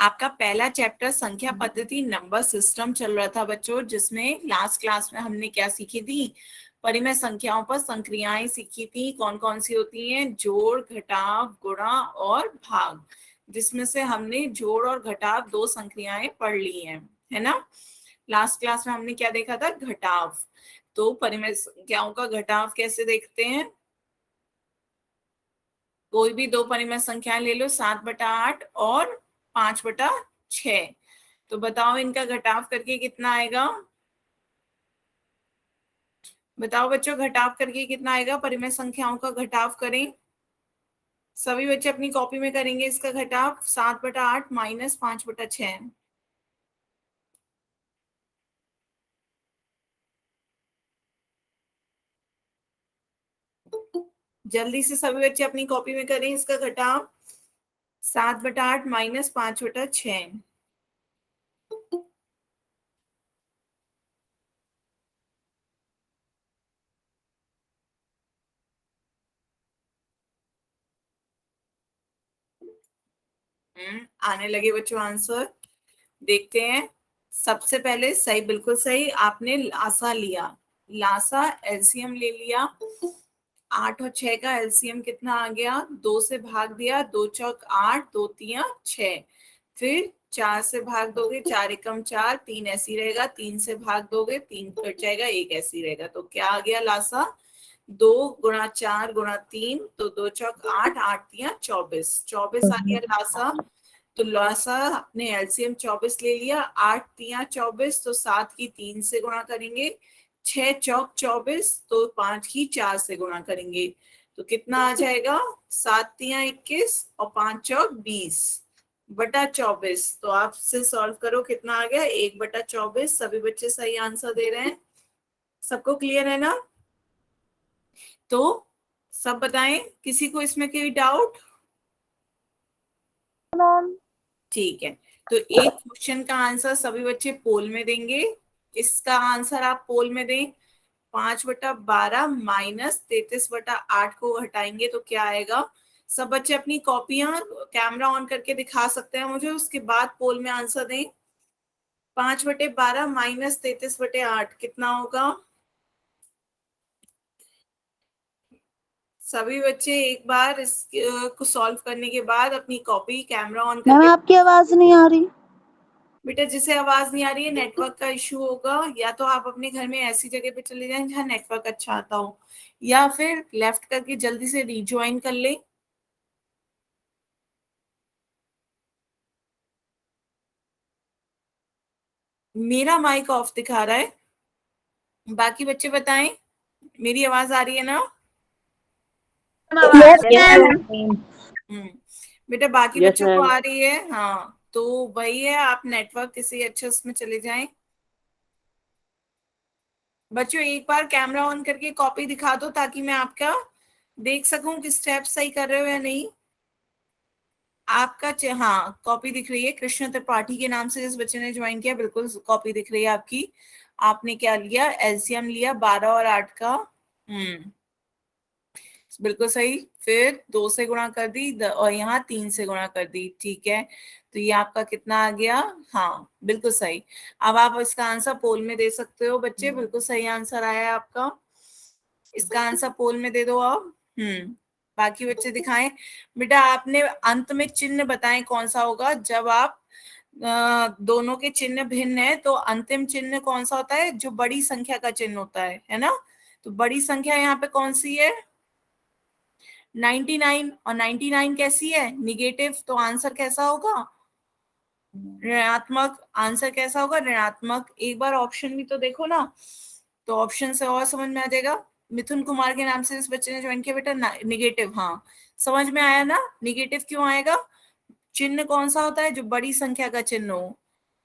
आपका पहला चैप्टर संख्या पद्धति नंबर सिस्टम चल रहा था बच्चों, जिसमें लास्ट क्लास में हमने क्या सीखी थी, परिमेय संख्याओं पर संक्रियाएं सीखी थी। कौन कौन सी होती हैं? जोड़, घटाव, गुणा और भाग, जिसमें से हमने जोड़ और घटाव दो संक्रियाएं पढ़ ली हैं, है ना। लास्ट क्लास में हमने क्या देखा था? घटाव। तो परिमेय संख्याओं का घटाव कैसे देखते हैं? कोई भी दो परिमेय संख्याएं ले लो, 7/8 और 5/6। तो बताओ इनका घटाव करके कितना आएगा? बताओ बच्चों, घटाव करके कितना आएगा? परिमेय संख्याओं का घटाव करें, सभी बच्चे अपनी कॉपी में करेंगे इसका घटाव। 7/8 माइनस 5/6। जल्दी से सभी बच्चे अपनी कॉपी में करें इसका घटाव। 7/8 माइनस 5/6। आने लगे बच्चों आंसर, देखते हैं। सबसे पहले सही, बिल्कुल सही, आपने लासा लिया, लासा एलसीएम ले लिया। 8 और 6 का एलसीएम कितना आ गया? 2 से भाग दिया, 2 चौक 8, 2 तिया 6। फिर 4 से भाग दोगे, 4 एकम 4, 3 ऐसी रहेगा। 3 से भाग दोगे, 3 कट जाएगा, 1 ऐसी रहेगा। तो क्या आ गया लासा? 2 गुणा 4 गुणा 3, तो 2 चौक 8, 8 तिया 24, 24 आ गया लासा। तो लौसा अपने एलसीएम 24 ले लिया। 8 तिया 24, तो 7 की 3 से गुणा करेंगे। 6 चौक 24, तो 5 की 4 से गुणा करेंगे। तो कितना आ जाएगा? 7 तिया 21 और 5 चौक 20/24। तो आप से सॉल्व करो, कितना आ गया? 1/24। सभी बच्चे सही आंसर दे रहे हैं, सबको क्लियर है ना? तो सब बताएं, किसी को इसमें कोई डाउट? ठीक है, तो एक क्वेश्चन का आंसर सभी बच्चे पोल में देंगे। इसका आंसर आप पोल में दें। 5/12 माइनस 33/8 को हटाएंगे तो क्या आएगा? सब बच्चे अपनी कॉपियां कैमरा ऑन करके दिखा सकते हैं मुझे, उसके बाद पोल में आंसर दें। 5/12 माइनस 33/8 कितना होगा? सभी बच्चे एक बार इसको सॉल्व करने के बाद अपनी कॉपी कैमरा ऑन मैम करके। आपकी आवाज नहीं आ रही। बेटा जिसे आवाज नहीं आ रही है, नेटवर्क का इश्यू होगा, या तो आप अपने घर में ऐसी जगह पे चले जाएं जहां नेटवर्क अच्छा आता हो, या फिर लेफ्ट करके जल्दी से रिज्वाइन कर ले। मेरा माइक ऑफ दिखा रहा है, बाकी बच्चे बताएं, मेरी आवाज आ रही है ना? हम्म, बेटा बाकी बच्चों को आ रही है? हाँ, तो वही है, आप नेटवर्क किसी अच्छे उसमें चले जाएं। बच्चों एक बार कैमरा ऑन करके कॉपी दिखा दो, ताकि मैं आपका देख सकूं कि स्टेप सही कर रहे हो या नहीं। आपका हाँ, कॉपी दिख रही है, कृष्ण त्रिपाठी के नाम से जिस बच्चे ने ज्वाइन किया, बिल्कुल कॉपी दिख रही है आपकी। आपने क्या लिया? एलसीएम लिया 12 और 8 का। बिल्कुल सही। फिर 2 से गुणा कर दी और यहाँ 3 से गुणा कर दी, ठीक है। तो ये आपका कितना आ गया? हाँ बिल्कुल सही। अब आप इसका आंसर पोल में दे सकते हो बच्चे, बिल्कुल सही आंसर आया है आपका। इसका आंसर पोल में दे दो आप। बाकी बच्चे दिखाएं। बेटा आपने अंत में चिन्ह बताएं कौन सा होगा, जब आप दोनों के चिन्ह भिन्न है तो अंतिम चिन्ह कौन सा होता है? जो बड़ी संख्या का चिन्ह होता है ना। तो बड़ी संख्या यहाँ पे कौन सी है? 99। और 99 कैसी है? निगेटिव। तो आंसर कैसा होगा? ऋणात्मक। आंसर कैसा होगा? ऋणात्मक। एक बार ऑप्शन भी तो देखो ना, तो ऑप्शन से और समझ में आ जाएगा। मिथुन कुमार के नाम से इस बच्चे ने ज्वाइन किया बेटा, निगेटिव। हाँ समझ में आया ना? निगेटिव क्यों आएगा? चिन्ह कौन सा होता है? जो बड़ी संख्या का चिन्ह हो।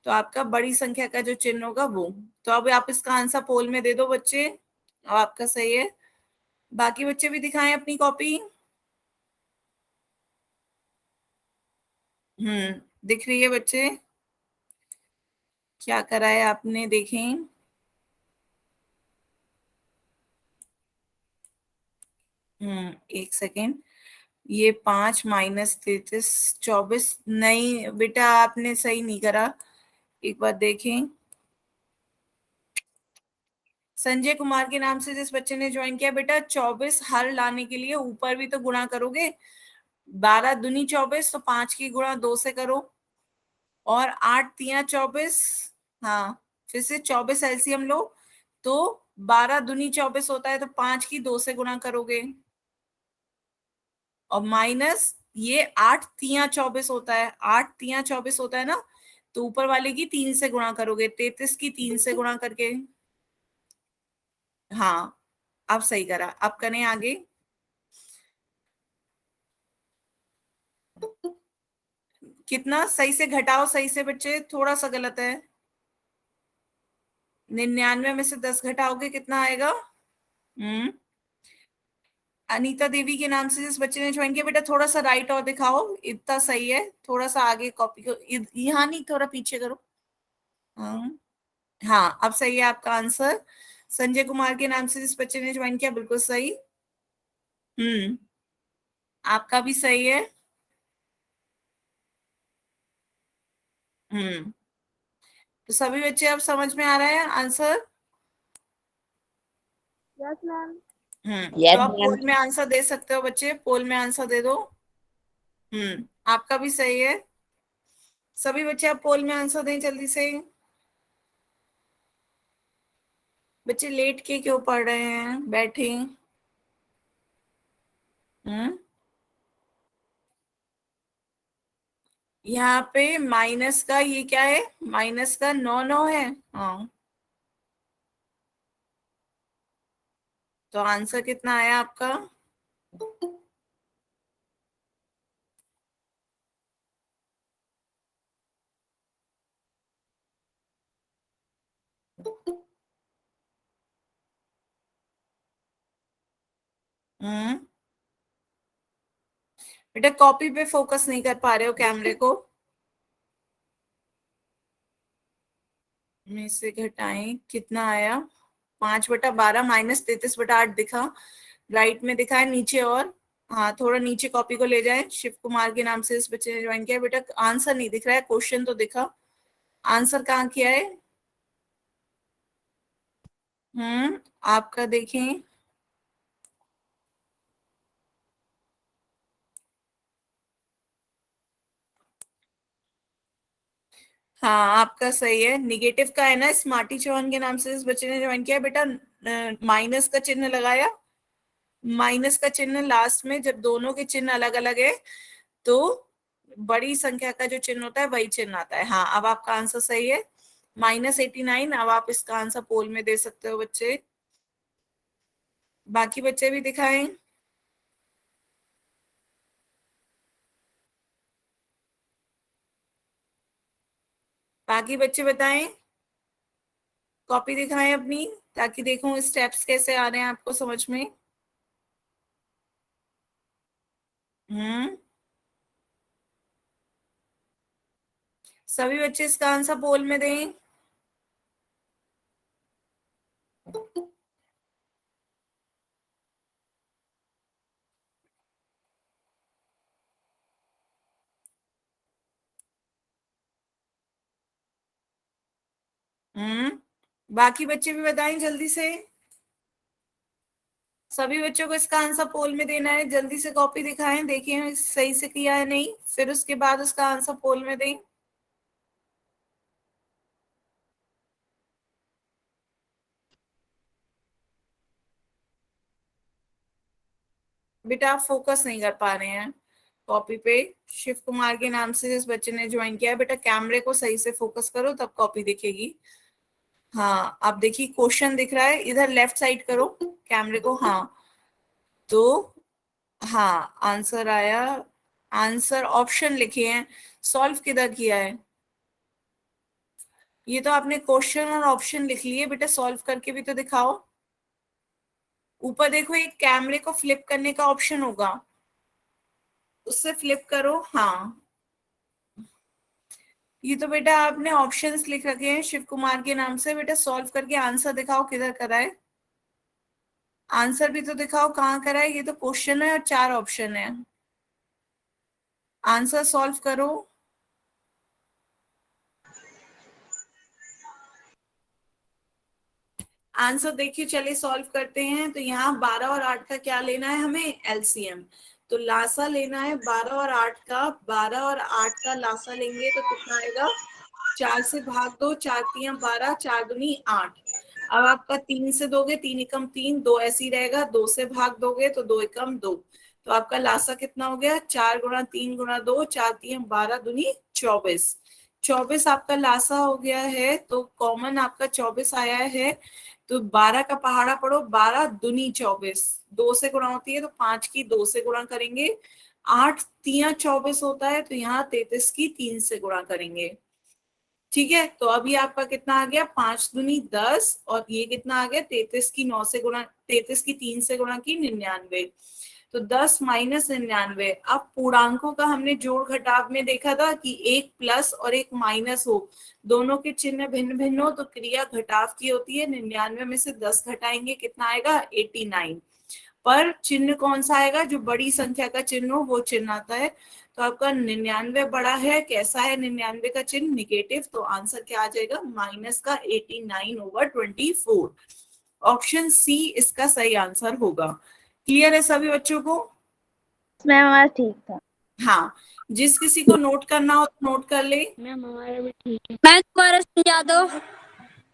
तो आपका बड़ी संख्या का जो चिन्ह होगा वो। तो अब आप इसका आंसर पोल में दे दो बच्चे, अब आपका सही है। बाकी बच्चे भी दिखाएं अपनी कॉपी। दिख रही है बच्चे? क्या करा है आपने, देखें। एक सेकेंड, ये 5 माइनस 33 24। नहीं बेटा, आपने सही नहीं करा, एक बार देखें। संजय कुमार के नाम से जिस बच्चे ने ज्वाइन किया, बेटा 24 हर लाने के लिए ऊपर भी तो गुणा करोगे। 12 दूनी 24, तो 5 की गुणा 2 से करो, और 8 तिया 24। हाँ, फिर से 24 एलसीएम लो, तो 12 दूनी 24 होता है, तो 5 की 2 से गुणा करोगे, और माइनस ये 8 तिया 24 होता है, 8 तिया 24 होता है ना, तो ऊपर वाले की 3 से गुणा करोगे, 33 की 3 से गुणा करके। हाँ, अब सही करा, अब करें आगे। कितना सही से घटाओ, सही से बच्चे, थोड़ा सा गलत है। 99 में से 10 घटाओगे कितना आएगा? हम्म। अनीता देवी के नाम से जिस बच्चे ने ज्वाइन किया, बेटा थोड़ा सा राइट और दिखाओ, इतना सही है, थोड़ा सा आगे कॉपी को, यहाँ नहीं, थोड़ा पीछे करो। हाँ, हाँ अब सही है आपका आंसर। संजय कुमार के नाम से जिस बच्चे ने ज्वाइन किया, बिल्कुल सही। हम्म। आपका भी सही है। हम्म। तो सभी बच्चे अब समझ में आ रहा है आंसर? Yes ma'am. तो यस आप मैम। पोल में आंसर दे सकते हो बच्चे, पोल में आंसर दे दो। आपका भी सही है। सभी बच्चे आप पोल में आंसर दें जल्दी से। बच्चे लेट के क्यों पढ़ रहे हैं, बैठे। हम्म। यहाँ पे माइनस का ये क्या है, माइनस का 9 9 है। हाँ, तो आंसर कितना आया आपका? हम्म। बेटा कॉपी पे फोकस नहीं कर पा रहे हो कैमरे को, में से घटाएं कितना आया? 5/12 माइनस 33/8 दिखा, राइट में दिखा है, नीचे और। हाँ, थोड़ा नीचे कॉपी को ले जाए। शिव कुमार के नाम से इस बच्चे ने ज्वाइन किया, बेटा आंसर नहीं दिख रहा है, क्वेश्चन तो दिखा। आंसर कहाँ किया है? आपका देखें। हाँ, आपका सही है, निगेटिव का है ना, स्मार्टी चौहान के नाम से इस बच्चे ने ज्वाइन किया, बेटा माइनस का चिन्ह लगाया। माइनस का चिन्ह लास्ट में, जब दोनों के चिन्ह अलग अलग है, तो बड़ी संख्या का जो चिन्ह होता है वही चिन्ह आता है। हाँ, अब आपका आंसर सही है, -89। अब आप इसका आंसर पोल में दे सकते हो बच्चे। बाकी बच्चे भी दिखाएं। बाकी बच्चे बताएं, कॉपी दिखाएं अपनी, ताकि देखूं स्टेप्स कैसे आ रहे हैं आपको समझ में। हम्म। सभी बच्चे इसका आंसर पोल में दें। बाकी बच्चे भी बताएं जल्दी से। सभी बच्चों को इसका आंसर पोल में देना है, जल्दी से कॉपी दिखाएं, देखें सही से किया है नहीं, फिर उसके बाद उसका आंसर पोल में दें। बेटा आप फोकस नहीं कर पा रहे हैं कॉपी पे। शिव कुमार के नाम से जिस बच्चे ने ज्वाइन किया है, बेटा कैमरे को सही से फोकस करो, तब कॉपी दिखेगी। हाँ, आप देखिए क्वेश्चन दिख रहा है, इधर लेफ्ट साइड करो कैमरे को। हाँ, तो हाँ आंसर आया। आंसर ऑप्शन लिखे हैं, सॉल्व किधर किया है? ये तो आपने क्वेश्चन और ऑप्शन लिख लिए, बेटा सॉल्व करके भी तो दिखाओ। ऊपर देखो, एक कैमरे को फ्लिप करने का ऑप्शन होगा, उससे फ्लिप करो। हाँ, ये तो बेटा आपने ऑप्शंस लिख रखे हैं शिव कुमार के नाम से, बेटा सॉल्व करके आंसर दिखाओ किधर करा है। आंसर भी तो दिखाओ कहाँ करा है, ये तो क्वेश्चन है और 4 ऑप्शन है। आंसर सॉल्व करो। आंसर देखिए, चलिए सॉल्व करते हैं। तो यहाँ 12 और 8 का क्या लेना है हमें? एलसीएम। तो लासा लेना है 12 और 8 का। 12 और 8 का लासा लेंगे तो कितना आएगा? 4 से भाग दो, 4 तिया 12, 4 दूनी 8। अब आपका 3 से दोगे, 3 एकम 3, 2 ऐसे ही रहेगा। 2 से भाग दोगे तो 2 एकम 2। तो आपका लासा कितना हो गया? 4 गुणा 3 गुणा 2, 4 तिया 12 दूनी 24। 24 आपका लासा हो गया है। तो कॉमन आपका 24 आया है। तो 12 का पहाड़ा पढ़ो। 12 दूनी 24, 2 से गुणा होती है तो 5 की 2 से गुणा करेंगे। 8 तिया 24 होता है, तो यहाँ 33 की 3 से गुणा करेंगे। ठीक है, तो अभी आपका कितना आ गया? 5 दूनी 10, और ये कितना आ गया? 33 की 9 से गुणा, 33 की 3 से गुणा की 99। तो 10 माइनस 99। अब पूर्णांकों का हमने जोड़ घटाव में देखा था कि एक प्लस और एक माइनस हो, दोनों के चिन्ह भिन्न भिन्न हो तो क्रिया घटाव की होती है। 99 में से 10 घटाएंगे, कितना आएगा? 89। पर चिन्ह कौन सा आएगा? जो बड़ी संख्या का चिन्ह हो वो चिन्ह आता है। तो आपका 99 बड़ा है। कैसा है 99 का चिन्ह? निगेटिव। तो आंसर क्या आ जाएगा? माइनस का 89/24। ऑप्शन सी इसका सही आंसर होगा। क्लियर है सभी बच्चों को? मैम हमारा ठीक था। हाँ, जिस किसी को नोट करना हो तो नोट कर ले। मैम हमारा भी ठीक है। मैम दोबारा समझा दो।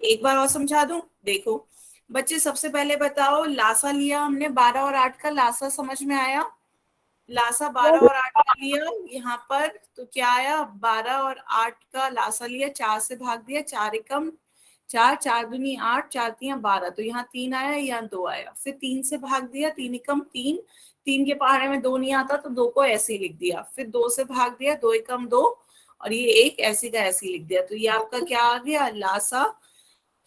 एक बार और समझा दूं। देखो बच्चे, सबसे पहले बताओ, लासा लिया हमने 12 और 8 का। लासा समझ में आया? लासा 12 और 8 का लिया यहाँ पर, तो क्या आया? 12 और 8 का लासा लिया, 4 से भाग दिया, 4 एकम 4, 4 दूनी 8, 4 तिया 12। तो यहाँ 3 आया, यहाँ 2 आया। फिर 3 से भाग दिया, 3 एकम 3, 3 के पहाड़े में 2 नहीं आता तो 2 को ऐसे ही लिख दिया। फिर 2 से भाग दिया, 2 एकम 2, और ये एक ऐसे का ऐसे ही लिख दिया। तो ये आपका क्या आ गया? लासा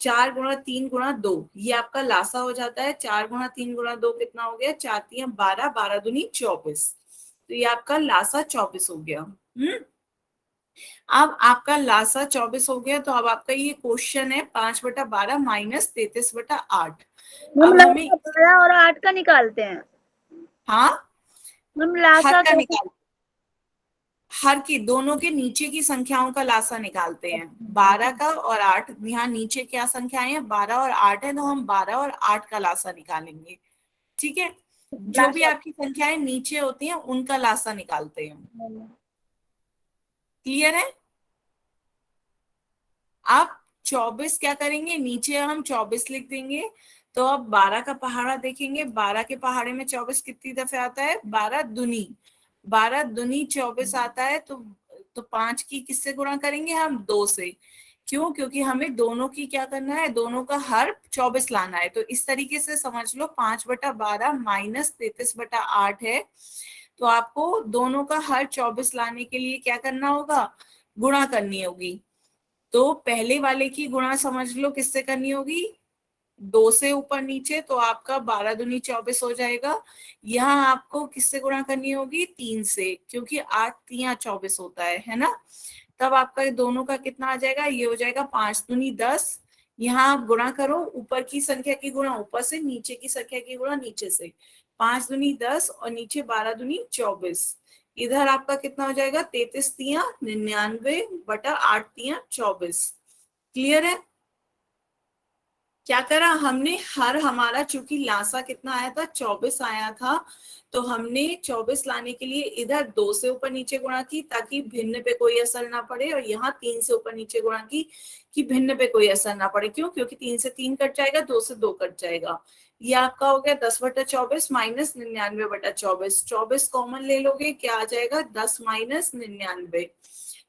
4 गुणा 3 गुणा 2। ये आपका लासा हो जाता है। 4 गुणा 3 गुणा 2 कितना हो गया? 4 तिया 12, 12 दूनी 24। तो ये आपका लासा 24 हो गया। अब आपका लासा 24 हो गया। तो अब आपका ये क्वेश्चन है 5/12 माइनस 33/8। हम अब हमें, लासा 12 और 8 का निकालते हैं। हाँ, हम हर लासा का कैसे? निकाल, हर की दोनों के नीचे की संख्याओं का लासा निकालते हैं। 12 का और 8, यहाँ नीचे क्या संख्याएं हैं? 12 और 8 है, तो हम 12 और 8 का लासा निकालेंगे। ठीक है, जो भी लासा। आपकी संख्याएं नीचे होती हैं उनका लासा निकालते हैं। क्लियर है? आप 24 क्या करेंगे? नीचे हम 24 लिख देंगे। तो अब 12 का पहाड़ा देखेंगे। 12 के पहाड़े में 24 कितनी दफे आता है? 12 दुनी, 12 दुनी 24 आता है। तो 5 की किससे गुणा करेंगे हम? 2 से। क्यों? क्योंकि हमें दोनों की क्या करना है? दोनों का हर 24 लाना है। तो इस तरीके से समझ लो, 5/12 माइनस 33/8 है। तो आपको दोनों का हर 24 लाने के लिए क्या करना होगा? गुणा करनी होगी। तो पहले वाले की गुणा समझ लो किससे करनी होगी? 2 से ऊपर नीचे, तो आपका 12 दूनी 24 हो जाएगा। यहाँ आपको किससे गुणा करनी होगी? 3 से, क्योंकि 8 तिया 24 होता है ना। तब आपका दोनों का कितना आ जाएगा? ये हो जाएगा 5 दूनी 10। यहाँ आप गुणा करो, ऊपर की संख्या की गुणा ऊपर से, नीचे की संख्या की गुणा नीचे से। 5 दूनी 10 और नीचे 12 दूनी 24। इधर आपका कितना हो जाएगा? 33 तिया 99/8 तिया 24। क्लियर है? क्या करा हमने? हर हमारा चूंकि लासा कितना आया था? 24 आया था। तो हमने 24 लाने के लिए इधर 2 से ऊपर नीचे गुणा की, ताकि भिन्न पे कोई असर ना पड़े, और यहाँ 3 से ऊपर नीचे गुणा की कि भिन्न पे कोई असर ना पड़े। क्यों? क्योंकि 3 से 3 कट जाएगा, 2 से 2 कट जाएगा। ये आपका हो गया 10/24 माइनस 99/24। 24 कॉमन ले लोगे, क्या आ जाएगा? 10 माइनस 99।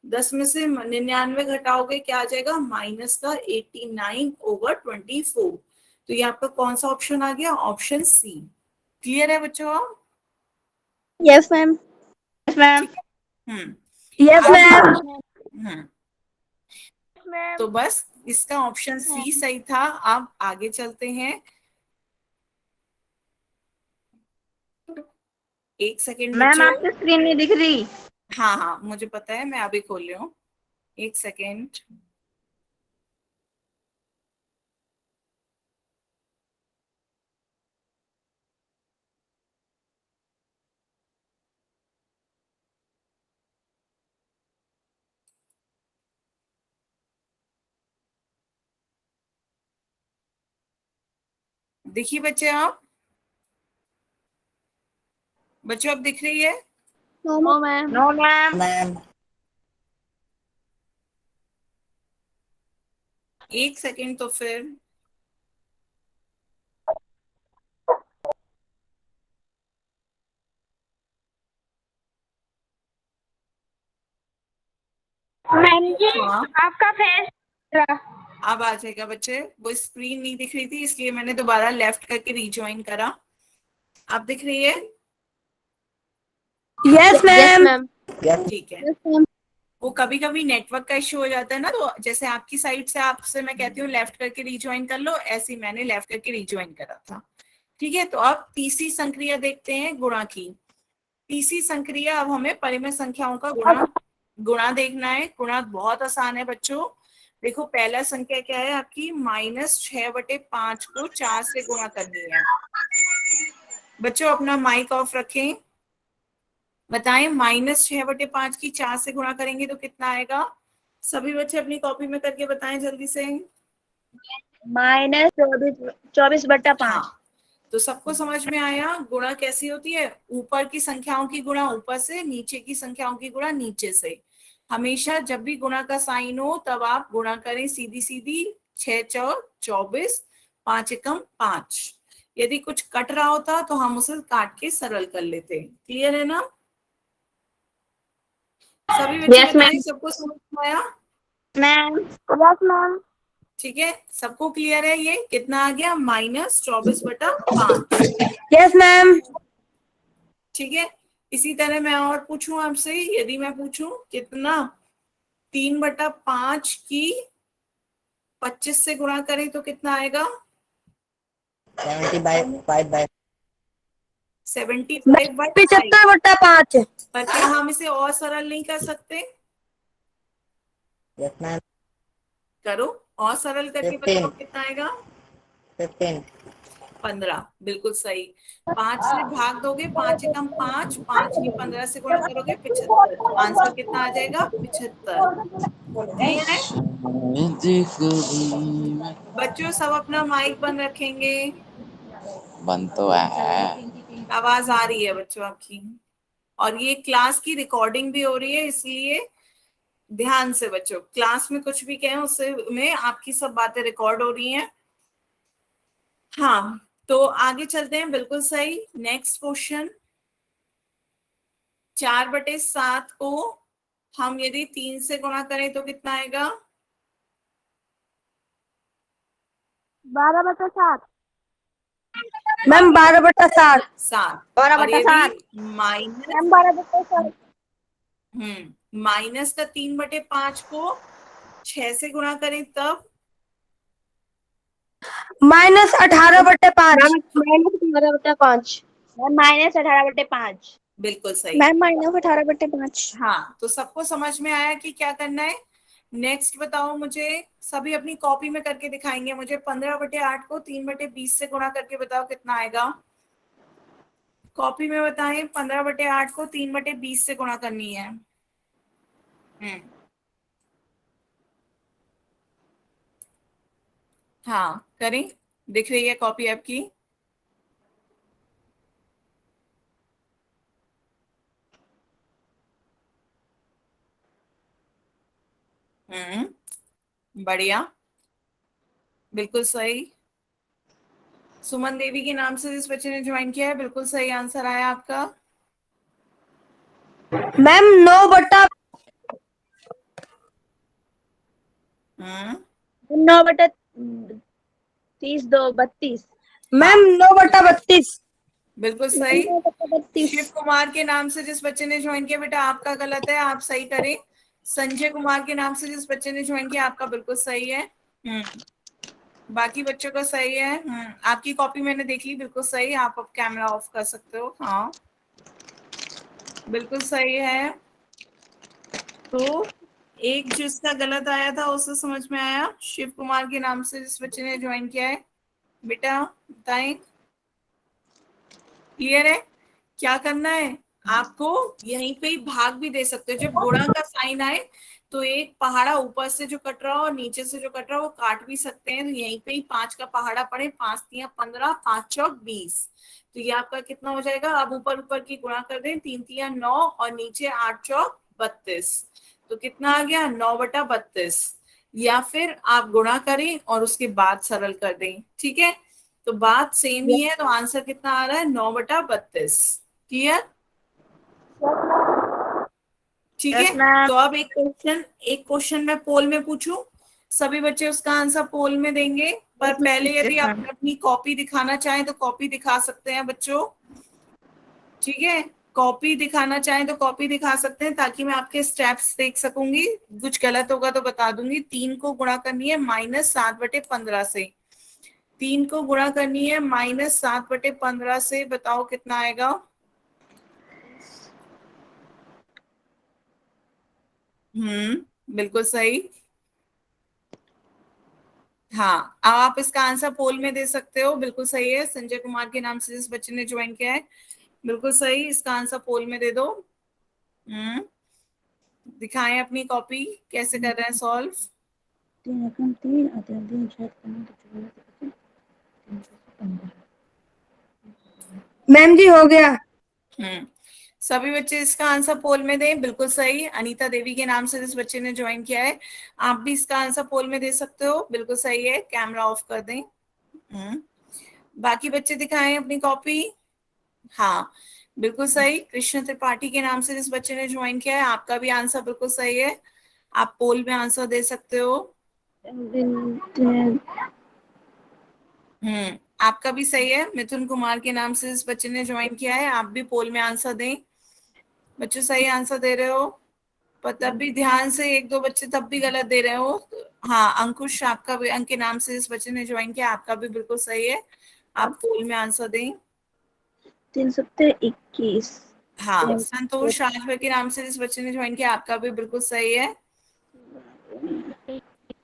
10 में से 99 घटाओगे, क्या आ जाएगा? माइनस का 89/24। तो ये आपका कौन सा ऑप्शन आ गया? Option C. क्लियर है बच्चों? Yes ma'am. Yes ma'am. ठीक है। यस अभी मैम। हम्म मैम। तो बस इसका ऑप्शन सी सही था। अब आगे चलते हैं। एक सेकेंड मैम बच्चों। आपकी स्क्रीन नहीं दिख रही। हाँ हाँ, मुझे पता है, मैं अभी खोल रही हूँ। एक सेकेंड। देखिए बच्चे, आप बच्चों आप दिख रही है? No ma'am. No ma'am. एक सेकेंड तो फिर। मैम जी, हाँ, आपका फेस। अब आ जाएगा बच्चे। वो स्क्रीन नहीं दिख रही थी इसलिए मैंने दोबारा लेफ्ट करके रिज्वाइन करा। आप दिख रही है? Yes ma'am. ठीक है। Yes ma'am. वो कभी कभी नेटवर्क का इश्यू हो जाता है ना, तो जैसे आपकी साइड से आपसे मैं कहती हूँ लेफ्ट करके रिज्वाइन कर लो, ऐसे ही मैंने लेफ्ट करके रिज्वाइन करा था। ठीक है, तो अब तीसरी संक्रिया देखते हैं, गुणा की। तीसरी संक्रिया, अब हमें परिमेय संख्याओं का गुणा गुणा देखना है। गुणा बहुत आसान है बच्चों। देखो, पहला संख्या क्या है आपकी, -6/5 को 4 से गुणा करनी है। बच्चों अपना माइक ऑफ रखें। बताएं, -6/5 की 4 से गुणा करेंगे तो कितना आएगा? सभी बच्चे अपनी कॉपी में करके बताएं जल्दी से। -24/5। हाँ, तो सबको समझ में आया गुणा कैसी होती है? ऊपर की संख्याओं की गुणा ऊपर से, नीचे की संख्याओं की गुणा नीचे से। हमेशा जब भी गुणा का साइन हो तब आप गुणा करें सीधी सीधी। 6×4 = 24, 5×1 = 5। यदि कुछ कट रहा होता तो हम उसे काट के सरल कर लेते। क्लियर है ना? सभी बच्चे यस बताएं, मैम। सबको समझ में आया? मैम। Yes ma'am. ठीक है, सबको क्लियर है? ये कितना आ गया? -24/5। Yes ma'am. ठीक है, इसी तरह मैं और पूछूं आपसे। यदि मैं पूछूं कितना 3/5 की 25 से गुणा करें तो कितना आएगा? 75/5। 75/5। 75/5। पर क्या हम इसे और सरल नहीं कर सकते? Yes ma'am. करो, और सरल करके 15। बताओ कितना आएगा? 15। 15। बिल्कुल सही। 5 से भाग दोगे, 5×1 = 5, 5 की 15 से गुणा करोगे 75, तो आंसर कितना आ जाएगा? 75। क्लियर है बच्चों? सब अपना माइक बंद रखेंगे। बंद तो है। आवाज आ रही है बच्चों आपकी, और ये क्लास की रिकॉर्डिंग भी हो रही है, इसलिए ध्यान से बच्चों, क्लास में कुछ भी कहें उससे में आपकी सब बातें रिकॉर्ड हो रही हैं। हाँ, तो आगे चलते हैं। बिल्कुल सही। नेक्स्ट क्वेश्चन, 4/7 को हम यदि 3 से गुणा करें तो कितना आएगा? 12/7। मैम 12/7। 7। और यदि 12/7। Minus, ma'am 12/7। माइनस का 3/5 को 6 से गुणा करें तब? -18/5। मैम -18/5। मैम -18/5। बिल्कुल सही। मैम -18/5। हाँ, तो सबको समझ में आया कि क्या करना है? नेक्स्ट बताओ मुझे। सभी अपनी कॉपी में करके दिखाएंगे मुझे। 15/8 को 3/20 से गुणा करके बताओ कितना आएगा? कॉपी में बताएं, 15/8 को 3/20 से गुणा करनी है। हाँ करें, दिख रही है कॉपी आपकी? बढ़िया, बिल्कुल सही। सुमन देवी के नाम से जिस बच्चे ने ज्वाइन किया है, बिल्कुल सही आंसर आया आपका। मैम 9/9 30 2 32। मैम हाँ 9/32। बिल्कुल सही। 9/32। शिव कुमार के नाम से जिस बच्चे ने ज्वाइन किया, बेटा आपका गलत है, आप सही करें। संजय कुमार के नाम से जिस बच्चे ने ज्वाइन किया, आपका बिल्कुल सही है। बाकी बच्चों का सही है। आपकी कॉपी मैंने देख ली, बिल्कुल सही। आप अब कैमरा ऑफ कर सकते हो। हाँ बिल्कुल सही है। तो एक जिसका गलत आया था उसे समझ में आया। शिव कुमार के नाम से जिस बच्चे ने ज्वाइन किया है, बेटा बताएं, क्लियर है? क्या करना है? आपको यहीं पे ही भाग भी दे सकते हो। जब गुणा का साइन आए तो एक पहाड़ा ऊपर से जो कट रहा हो और नीचे से जो कट रहा हो वो काट भी सकते हैं। तो यहीं पे ही 5 का पहाड़ा पड़े, 5 तिया 15, 5 चौक 20। तो ये आपका कितना हो जाएगा? अब ऊपर ऊपर की गुणा कर दें, 3 तिया 9 और नीचे 8 चौक 32। तो कितना आ गया? 9/32। या फिर आप गुणा करें और उसके बाद सरल कर दें, ठीक है। तो बात सेम ही है, तो आंसर कितना आ रहा है? 9/32। क्लियर? ठीक है। Yes ma'am. तो अब एक क्वेश्चन मैं पोल में पूछूं, सभी बच्चे उसका आंसर पोल में देंगे। पर पहले यदि आप अपनी कॉपी दिखाना चाहें तो कॉपी दिखा सकते हैं बच्चों, ठीक है। कॉपी दिखाना चाहें तो कॉपी दिखा सकते हैं, ताकि मैं आपके स्टेप्स देख सकूंगी। कुछ गलत होगा तो बता दूंगी। 3 को गुणा करनी है -7/15 से। 3 को गुणा करनी है -7/15 से। बताओ कितना आएगा? बिल्कुल सही। हाँ, अब आप इसका आंसर पोल में दे सकते हो। बिल्कुल सही है। संजय कुमार के नाम से जिस बच्चे ने ज्वाइन किया है, बिल्कुल सही। इसका आंसर पोल में दे दो। दिखाएं अपनी कॉपी कैसे कर रहे हैं सॉल्व। 3 मैम जी हो गया। सभी बच्चे इसका आंसर पोल में दें। बिल्कुल सही। अनीता देवी के नाम से जिस बच्चे ने ज्वाइन किया है, आप भी इसका आंसर पोल में दे सकते हो। बिल्कुल सही है। कैमरा ऑफ कर दें। बाकी बच्चे दिखाएं अपनी कॉपी। हाँ, बिल्कुल सही। कृष्ण त्रिपाठी के नाम से जिस बच्चे ने ज्वाइन किया है, आपका भी आंसर बिल्कुल सही है। आप पोल में आंसर दे सकते हो। आपका भी सही है। मिथुन कुमार के नाम से जिस बच्चे ने ज्वाइन किया है, आप भी पोल में आंसर दें। बच्चों सही आंसर दे रहे हो, पर तब भी ध्यान से, एक दो बच्चे तब भी गलत दे रहे हो। हाँ, अंकुश, आपका भी, अंक के नाम से जिस बच्चे ने ज्वाइन किया, आपका भी बिल्कुल सही है। आप पोल में आंसर दें। 321। हाँ, संतोष राजभर के नाम से जिस बच्चे ने ज्वाइन किया, आपका भी बिल्कुल सही है।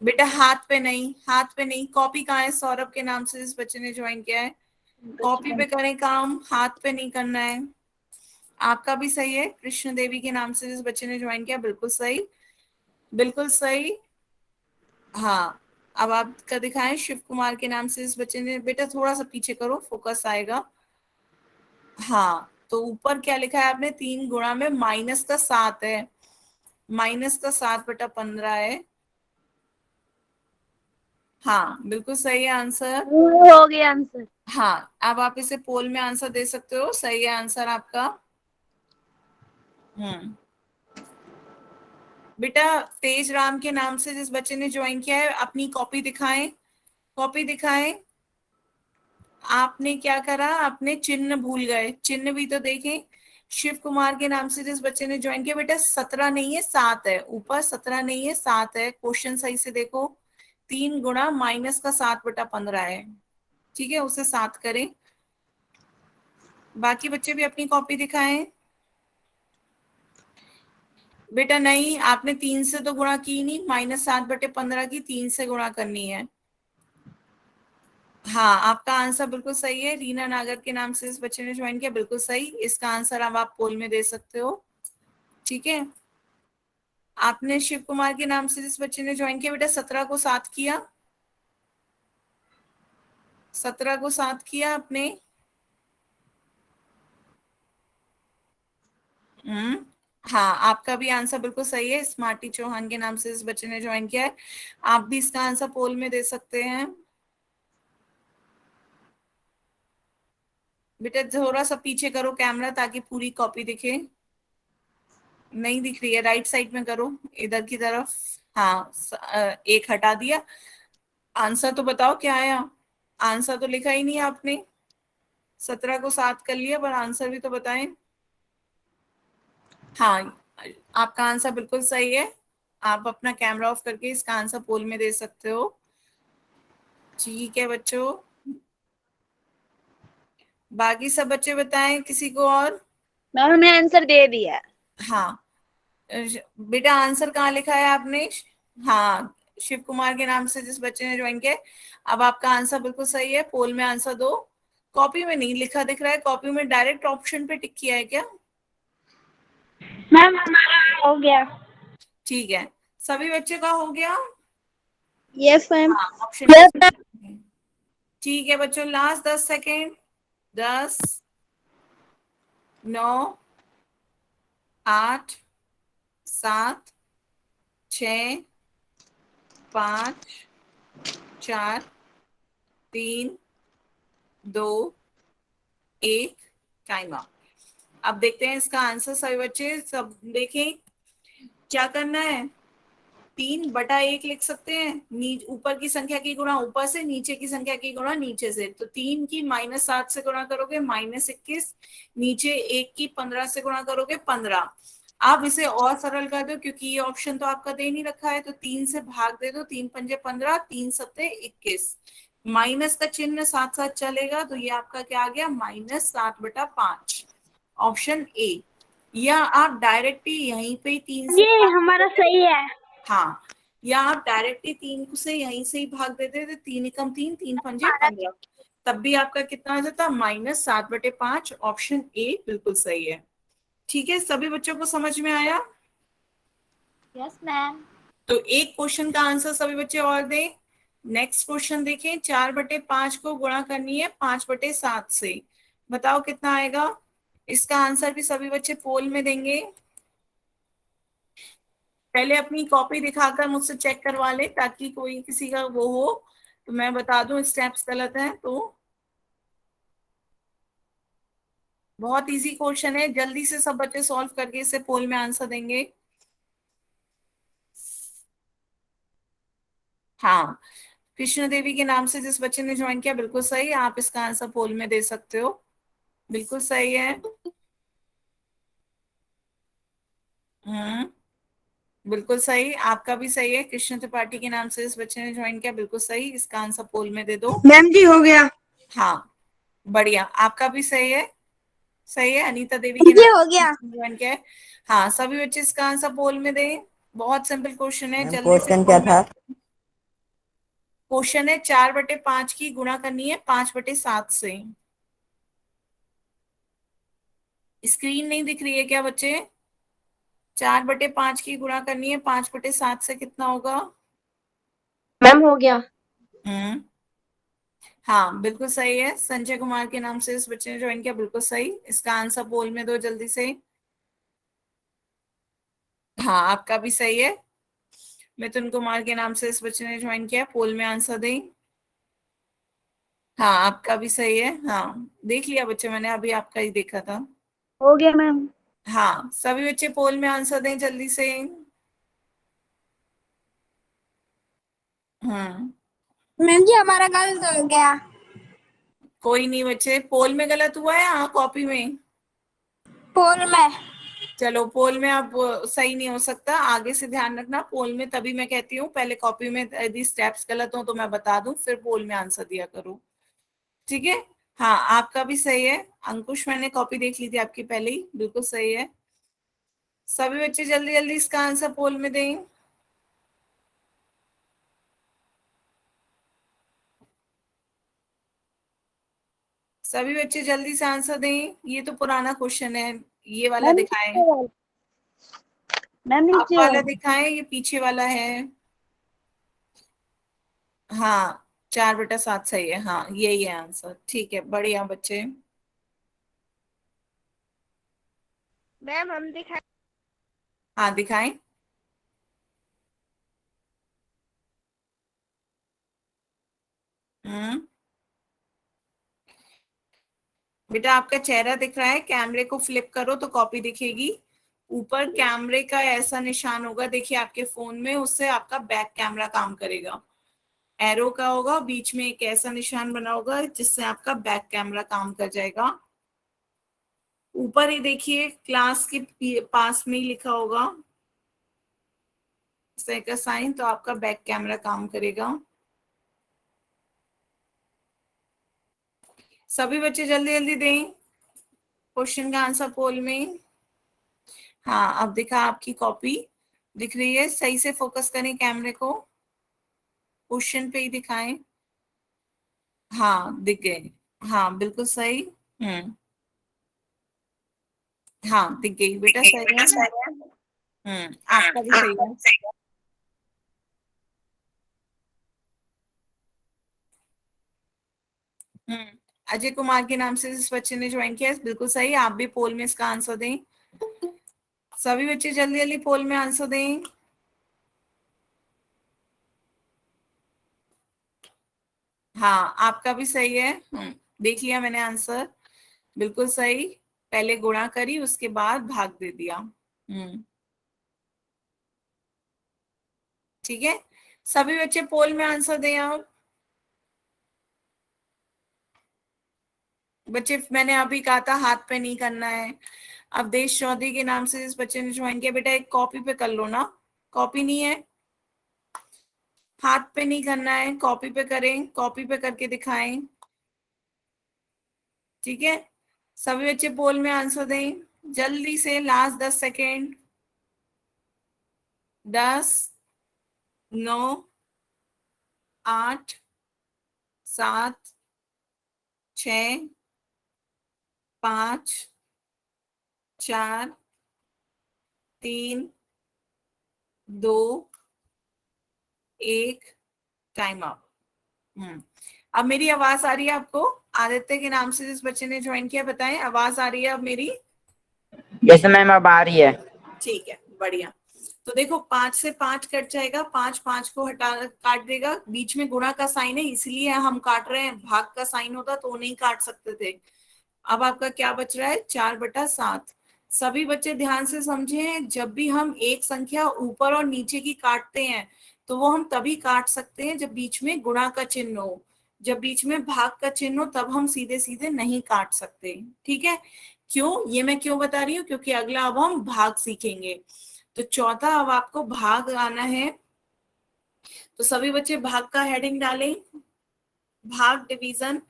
बेटा हाथ पे नहीं, हाथ पे नहीं। कॉपी कहाँ है? सौरभ के नाम से जिस बच्चे ने ज्वाइन किया है, कॉपी पे करें काम, हाथ पे नहीं करना है। आपका भी सही है। कृष्ण देवी के नाम से जिस बच्चे ने ज्वाइन किया, बिल्कुल सही, बिल्कुल सही। हाँ, अब आपका दिखाएं। शिव कुमार के नाम से जिस बच्चे ने, बेटा थोड़ा सा पीछे करो, फोकस आएगा। हाँ, तो ऊपर क्या लिखा है आपने? 3 गुणा में -7 है, -7/15 है। हाँ, बिल्कुल सही है आंसर। हो गया आंसर। हाँ, अब आप इसे पोल में आंसर दे सकते हो। सही है आंसर आपका। बेटा तेज राम के नाम से जिस बच्चे ने ज्वाइन किया है, अपनी कॉपी दिखाएं, कॉपी दिखाएं। आपने क्या करा? आपने चिन्ह भूल गए, चिन्ह भी तो देखें। शिव कुमार के नाम से जिस बच्चे ने ज्वाइन किया, बेटा 17 नहीं है 7 है, ऊपर 17 नहीं है 7 है। क्वेश्चन सही से देखो। 3 गुणा -7/15 है, ठीक है, उसे 7 करें। बाकी बच्चे भी अपनी कॉपी दिखाएं। बेटा नहीं, आपने 3 से तो गुणा की नहीं, -7/15 की 3 से गुणा करनी है। हाँ, आपका आंसर बिल्कुल सही है। रीना नागर के नाम से इस बच्चे ने ज्वाइन किया, बिल्कुल सही। इसका आंसर अब आप पोल में दे सकते हो, ठीक है। आपने शिव कुमार के नाम से जिस बच्चे ने ज्वाइन किया, बेटा 17 को 7 किया, 17 को 7 किया आपने। हाँ, आपका भी आंसर बिल्कुल सही है। स्मार्टी चौहान के नाम से इस बच्चे ने ज्वाइन किया है, आप भी इसका आंसर पोल में दे सकते हैं। बेटा थोड़ा सा पीछे करो कैमरा, ताकि पूरी कॉपी दिखे। नहीं दिख रही है, राइट साइड में करो, इधर की तरफ। हाँ, एक हटा दिया। आंसर तो बताओ क्या आया? आंसर तो लिखा ही नहीं आपने। 17 को 7 कर लिया, पर आंसर भी तो बताएं। हाँ, आपका आंसर बिल्कुल सही है। आप अपना कैमरा ऑफ करके इसका आंसर पोल में दे सकते हो, ठीक है बच्चों। बाकी सब बच्चे बताएं किसी को और। मैम ने आंसर दे दिया। हाँ, बेटा आंसर कहाँ लिखा है आपने? हाँ, शिव कुमार के नाम से जिस बच्चे ने ज्वाइन किया। अब आपका आंसर बिल्कुल सही है। पोल में आंसर दो। कॉपी में नहीं लिखा दिख रहा है, कॉपी में डायरेक्ट ऑप्शन पे टिक किया है क्या? मैम हमारा हो गया। ठीक है, सभी बच्चे का हो गया। Yes ma'am. हाँ, ऑप्शन ठीक है बच्चों, लास्ट 10 सेकेंड। 10, 9, 8, 7, 6, 5, 4, 3, 2, 1, time up. अब देखते हैं इसका आंसर। सभी बच्चे सब देखें, क्या करना है। 3/1 लिख सकते हैं, ऊपर की संख्या की गुणा ऊपर से, नीचे की संख्या की गुणा नीचे से। तो 3 की -7 से गुणा करोगे -21, नीचे 1 की 15 से गुणा करोगे 15। आप इसे और सरल कर दो, क्योंकि ये ऑप्शन तो आपका दे नहीं रखा है, तो 3 से भाग दे दो। 3 पंजे 15, 3 सत्ते 21, माइनस का चिन्ह साथ साथ चलेगा, तो ये आपका क्या आ गया, -7/5, ऑप्शन ए। या आप डायरेक्ट ही यहीं पे 3 से ये हमारा सही है। हाँ, या आप डायरेक्टली 3 से यहीं से ही भाग देते थे। 3 एकम 3, 3 पंजे 15, तब भी आपका कितना आ जाता, -7/5, ऑप्शन ए बिल्कुल सही है। ठीक है, सभी बच्चों को समझ में आया। Yes ma'am. तो एक क्वेश्चन का आंसर सभी बच्चे और दें। नेक्स्ट क्वेश्चन देखें, 4/5 को गुणा करनी है 5/7 से, बताओ कितना आएगा। इसका आंसर भी सभी बच्चे पोल में देंगे। पहले अपनी कॉपी दिखाकर मुझसे चेक करवा ले, ताकि कोई किसी का वो हो तो मैं बता दूं स्टेप्स गलत हैं तो। बहुत इजी क्वेश्चन है, जल्दी से सब बच्चे सॉल्व करके इसे पोल में आंसर देंगे। हाँ, कृष्ण देवी के नाम से जिस बच्चे ने ज्वाइन किया, बिल्कुल सही, आप इसका आंसर पोल में दे सकते हो, बिल्कुल सही है। हम्म, बिल्कुल सही, आपका भी सही है। कृष्ण त्रिपाठी के नाम से इस बच्चे ने ज्वाइन किया, बिल्कुल सही, इसका आंसर पोल में दे दो। मैम जी हो गया। हाँ, बढ़िया, आपका भी सही है। सही है, अनीता देवी के ये नाम हो गया। से ज्वाइन किया है। हाँ, सभी बच्चे इसका आंसर पोल में दें। बहुत सिंपल क्वेश्चन है, मैम जल्दी से क्वेश्चन क्या पोल में। था? क्वेश्चन है 4/5 की गुणा करनी है 5/7 से। स्क्रीन नहीं दिख रही है क्या बच्चे? 4/5 की गुणा करनी है 5/7 से, कितना होगा? मैम हो गया। हम्म, हाँ बिल्कुल सही है। संजय कुमार के नाम से इस बच्चे ने ज्वाइन किया, बिल्कुल सही, इसका आंसर पोल में दो जल्दी से। हाँ, आपका भी सही है। मिथुन कुमार के नाम से इस बच्चे ने ज्वाइन किया, पोल में आंसर दें। हाँ, आपका भी सही है। हाँ, देख लिया बच्चे, मैंने अभी आपका ही देखा था। हो गया मैम। हाँ, सभी बच्चे पोल में आंसर दें जल्दी से। हम्म, मैम जी हमारा गलत हो गया। कोई नहीं बच्चे, पोल में गलत हुआ है, हाँ कॉपी में। पोल में। चलो, पोल में अब सही नहीं हो सकता, आगे से ध्यान रखना। पोल में तभी मैं कहती हूँ, पहले कॉपी में यदि स्टेप्स गलत हो तो मैं बता दूं, फिर पोल में आंसर दिया करो। ठीक है। हाँ, आपका भी सही है अंकुश, मैंने कॉपी देख ली थी आपकी पहले ही, बिल्कुल सही है। सभी बच्चे जल्दी जल्दी इसका आंसर पोल में दें। सभी बच्चे जल्दी से आंसर दें, ये तो पुराना क्वेश्चन है। ये वाला मैम दिखाएं, मैम आप नीचे। वाला दिखाएं, ये पीछे वाला है। हाँ, 4/7 सही है, हाँ यही है आंसर। ठीक है, बढ़िया बच्चे। मैम हम दिखा। हाँ, दिखाएं। हम्म, बेटा आपका चेहरा दिख रहा है, कैमरे को फ्लिप करो तो कॉपी दिखेगी। ऊपर कैमरे का ऐसा निशान होगा, देखिए आपके फोन में, उससे आपका बैक कैमरा काम करेगा। एरो का होगा, बीच में एक ऐसा निशान बना होगा जिससे आपका बैक कैमरा काम कर जाएगा। ऊपर ही देखिए, क्लास के पास में ही लिखा होगा इस तरह का साइन, तो आपका बैक कैमरा काम करेगा। सभी बच्चे जल्दी जल्दी दें क्वेश्चन का आंसर पोल में। हाँ, अब दिखा आपकी कॉपी दिख रही है, सही से फोकस करें कैमरे को, क्वेश्चन पे ही दिखाएं। हाँ, दिख गए। हाँ, बिल्कुल सही। हम्म, हाँ दिख गई बेटा, सही है। आपका भी सही है। अजय कुमार के नाम से इस बच्चे ने ज्वाइन किया है, बिल्कुल सही। आप भी पोल में इसका आंसर दें, सभी बच्चे जल्दी जल्दी पोल में आंसर दें। हाँ आपका भी सही है। देख लिया मैंने आंसर, बिल्कुल सही। पहले गुणा करी, उसके बाद भाग दे दिया। ठीक है, सभी बच्चे पोल में आंसर दें आप। बच्चे मैंने अभी कहा था हाथ पे नहीं करना है। अवधेश चौधरी के नाम से इस बच्चे ने ज्वाइन किया, बेटा एक कॉपी पे कर लो ना, कॉपी नहीं है, हाथ पे नहीं करना है, कॉपी पे करें, कॉपी पे करके दिखाएं। ठीक है, सभी बच्चे पोल में आंसर दें जल्दी से, लास्ट 10 सेकेंड। 10, 9, 8, 7, 6, 5, 4, 3, 2, 1, time up. अब मेरी आवाज आ रही है आपको? आदित्य के नाम से जिस बच्चे ने ज्वाइन किया, बताएं आवाज आ रही है अब मेरी? यस मैम, अब आ रही है। ठीक है, बढ़िया। तो देखो 5 से 5 कट जाएगा, 5 5 को हटा काट देगा, बीच में गुणा का साइन है इसलिए हम काट रहे हैं, भाग का साइन होता तो नहीं काट सकते थे। अब आपका क्या बच रहा है? 4/7। सभी बच्चे ध्यान से समझे, जब भी हम एक संख्या ऊपर और नीचे की काटते हैं तो वो हम तभी काट सकते हैं जब बीच में गुणा का चिन्ह हो। जब बीच में भाग का चिन्ह हो तब हम सीधे सीधे नहीं काट सकते। ठीक है, क्यों? ये मैं क्यों बता रही हूँ, क्योंकि अगला अब हम भाग सीखेंगे। तो चौथा अब आपको भाग आना है, तो सभी बच्चे भाग का हेडिंग डालें, भाग डिवीजन,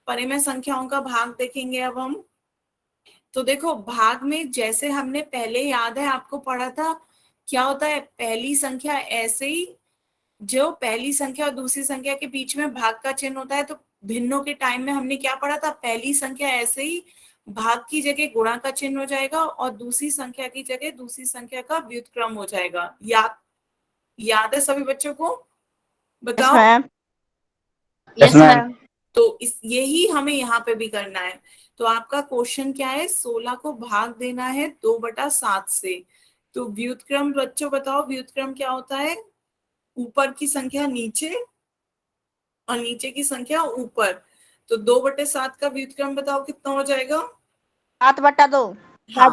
परिमेय संख्याओं का भाग देखेंगे अब हम। तो देखो भाग में जैसे हमने पहले, याद है आपको पढ़ा था, क्या होता है, पहली संख्या ऐसे ही, जो पहली संख्या और दूसरी संख्या के बीच में भाग का चिन्ह होता है, तो भिन्नों के टाइम में हमने क्या पढ़ा था, पहली संख्या ऐसे ही भाग की जगह गुणा का चिन्ह हो जाएगा और दूसरी संख्या की जगह दूसरी संख्या का व्युत्क्रम हो जाएगा। याद है सभी बच्चों को? बताओ। Yes ma'am. तो इस यही हमें यहाँ पे भी करना है। तो आपका क्वेश्चन क्या है, 16 को भाग देना है 2/7 से। तो व्युत्क्रम बच्चों बताओ, व्युत्क्रम क्या होता है? ऊपर की संख्या नीचे और नीचे की संख्या ऊपर। तो 2/7 का व्युत्क्रम बताओ कितना हो जाएगा? 7/2। हाँ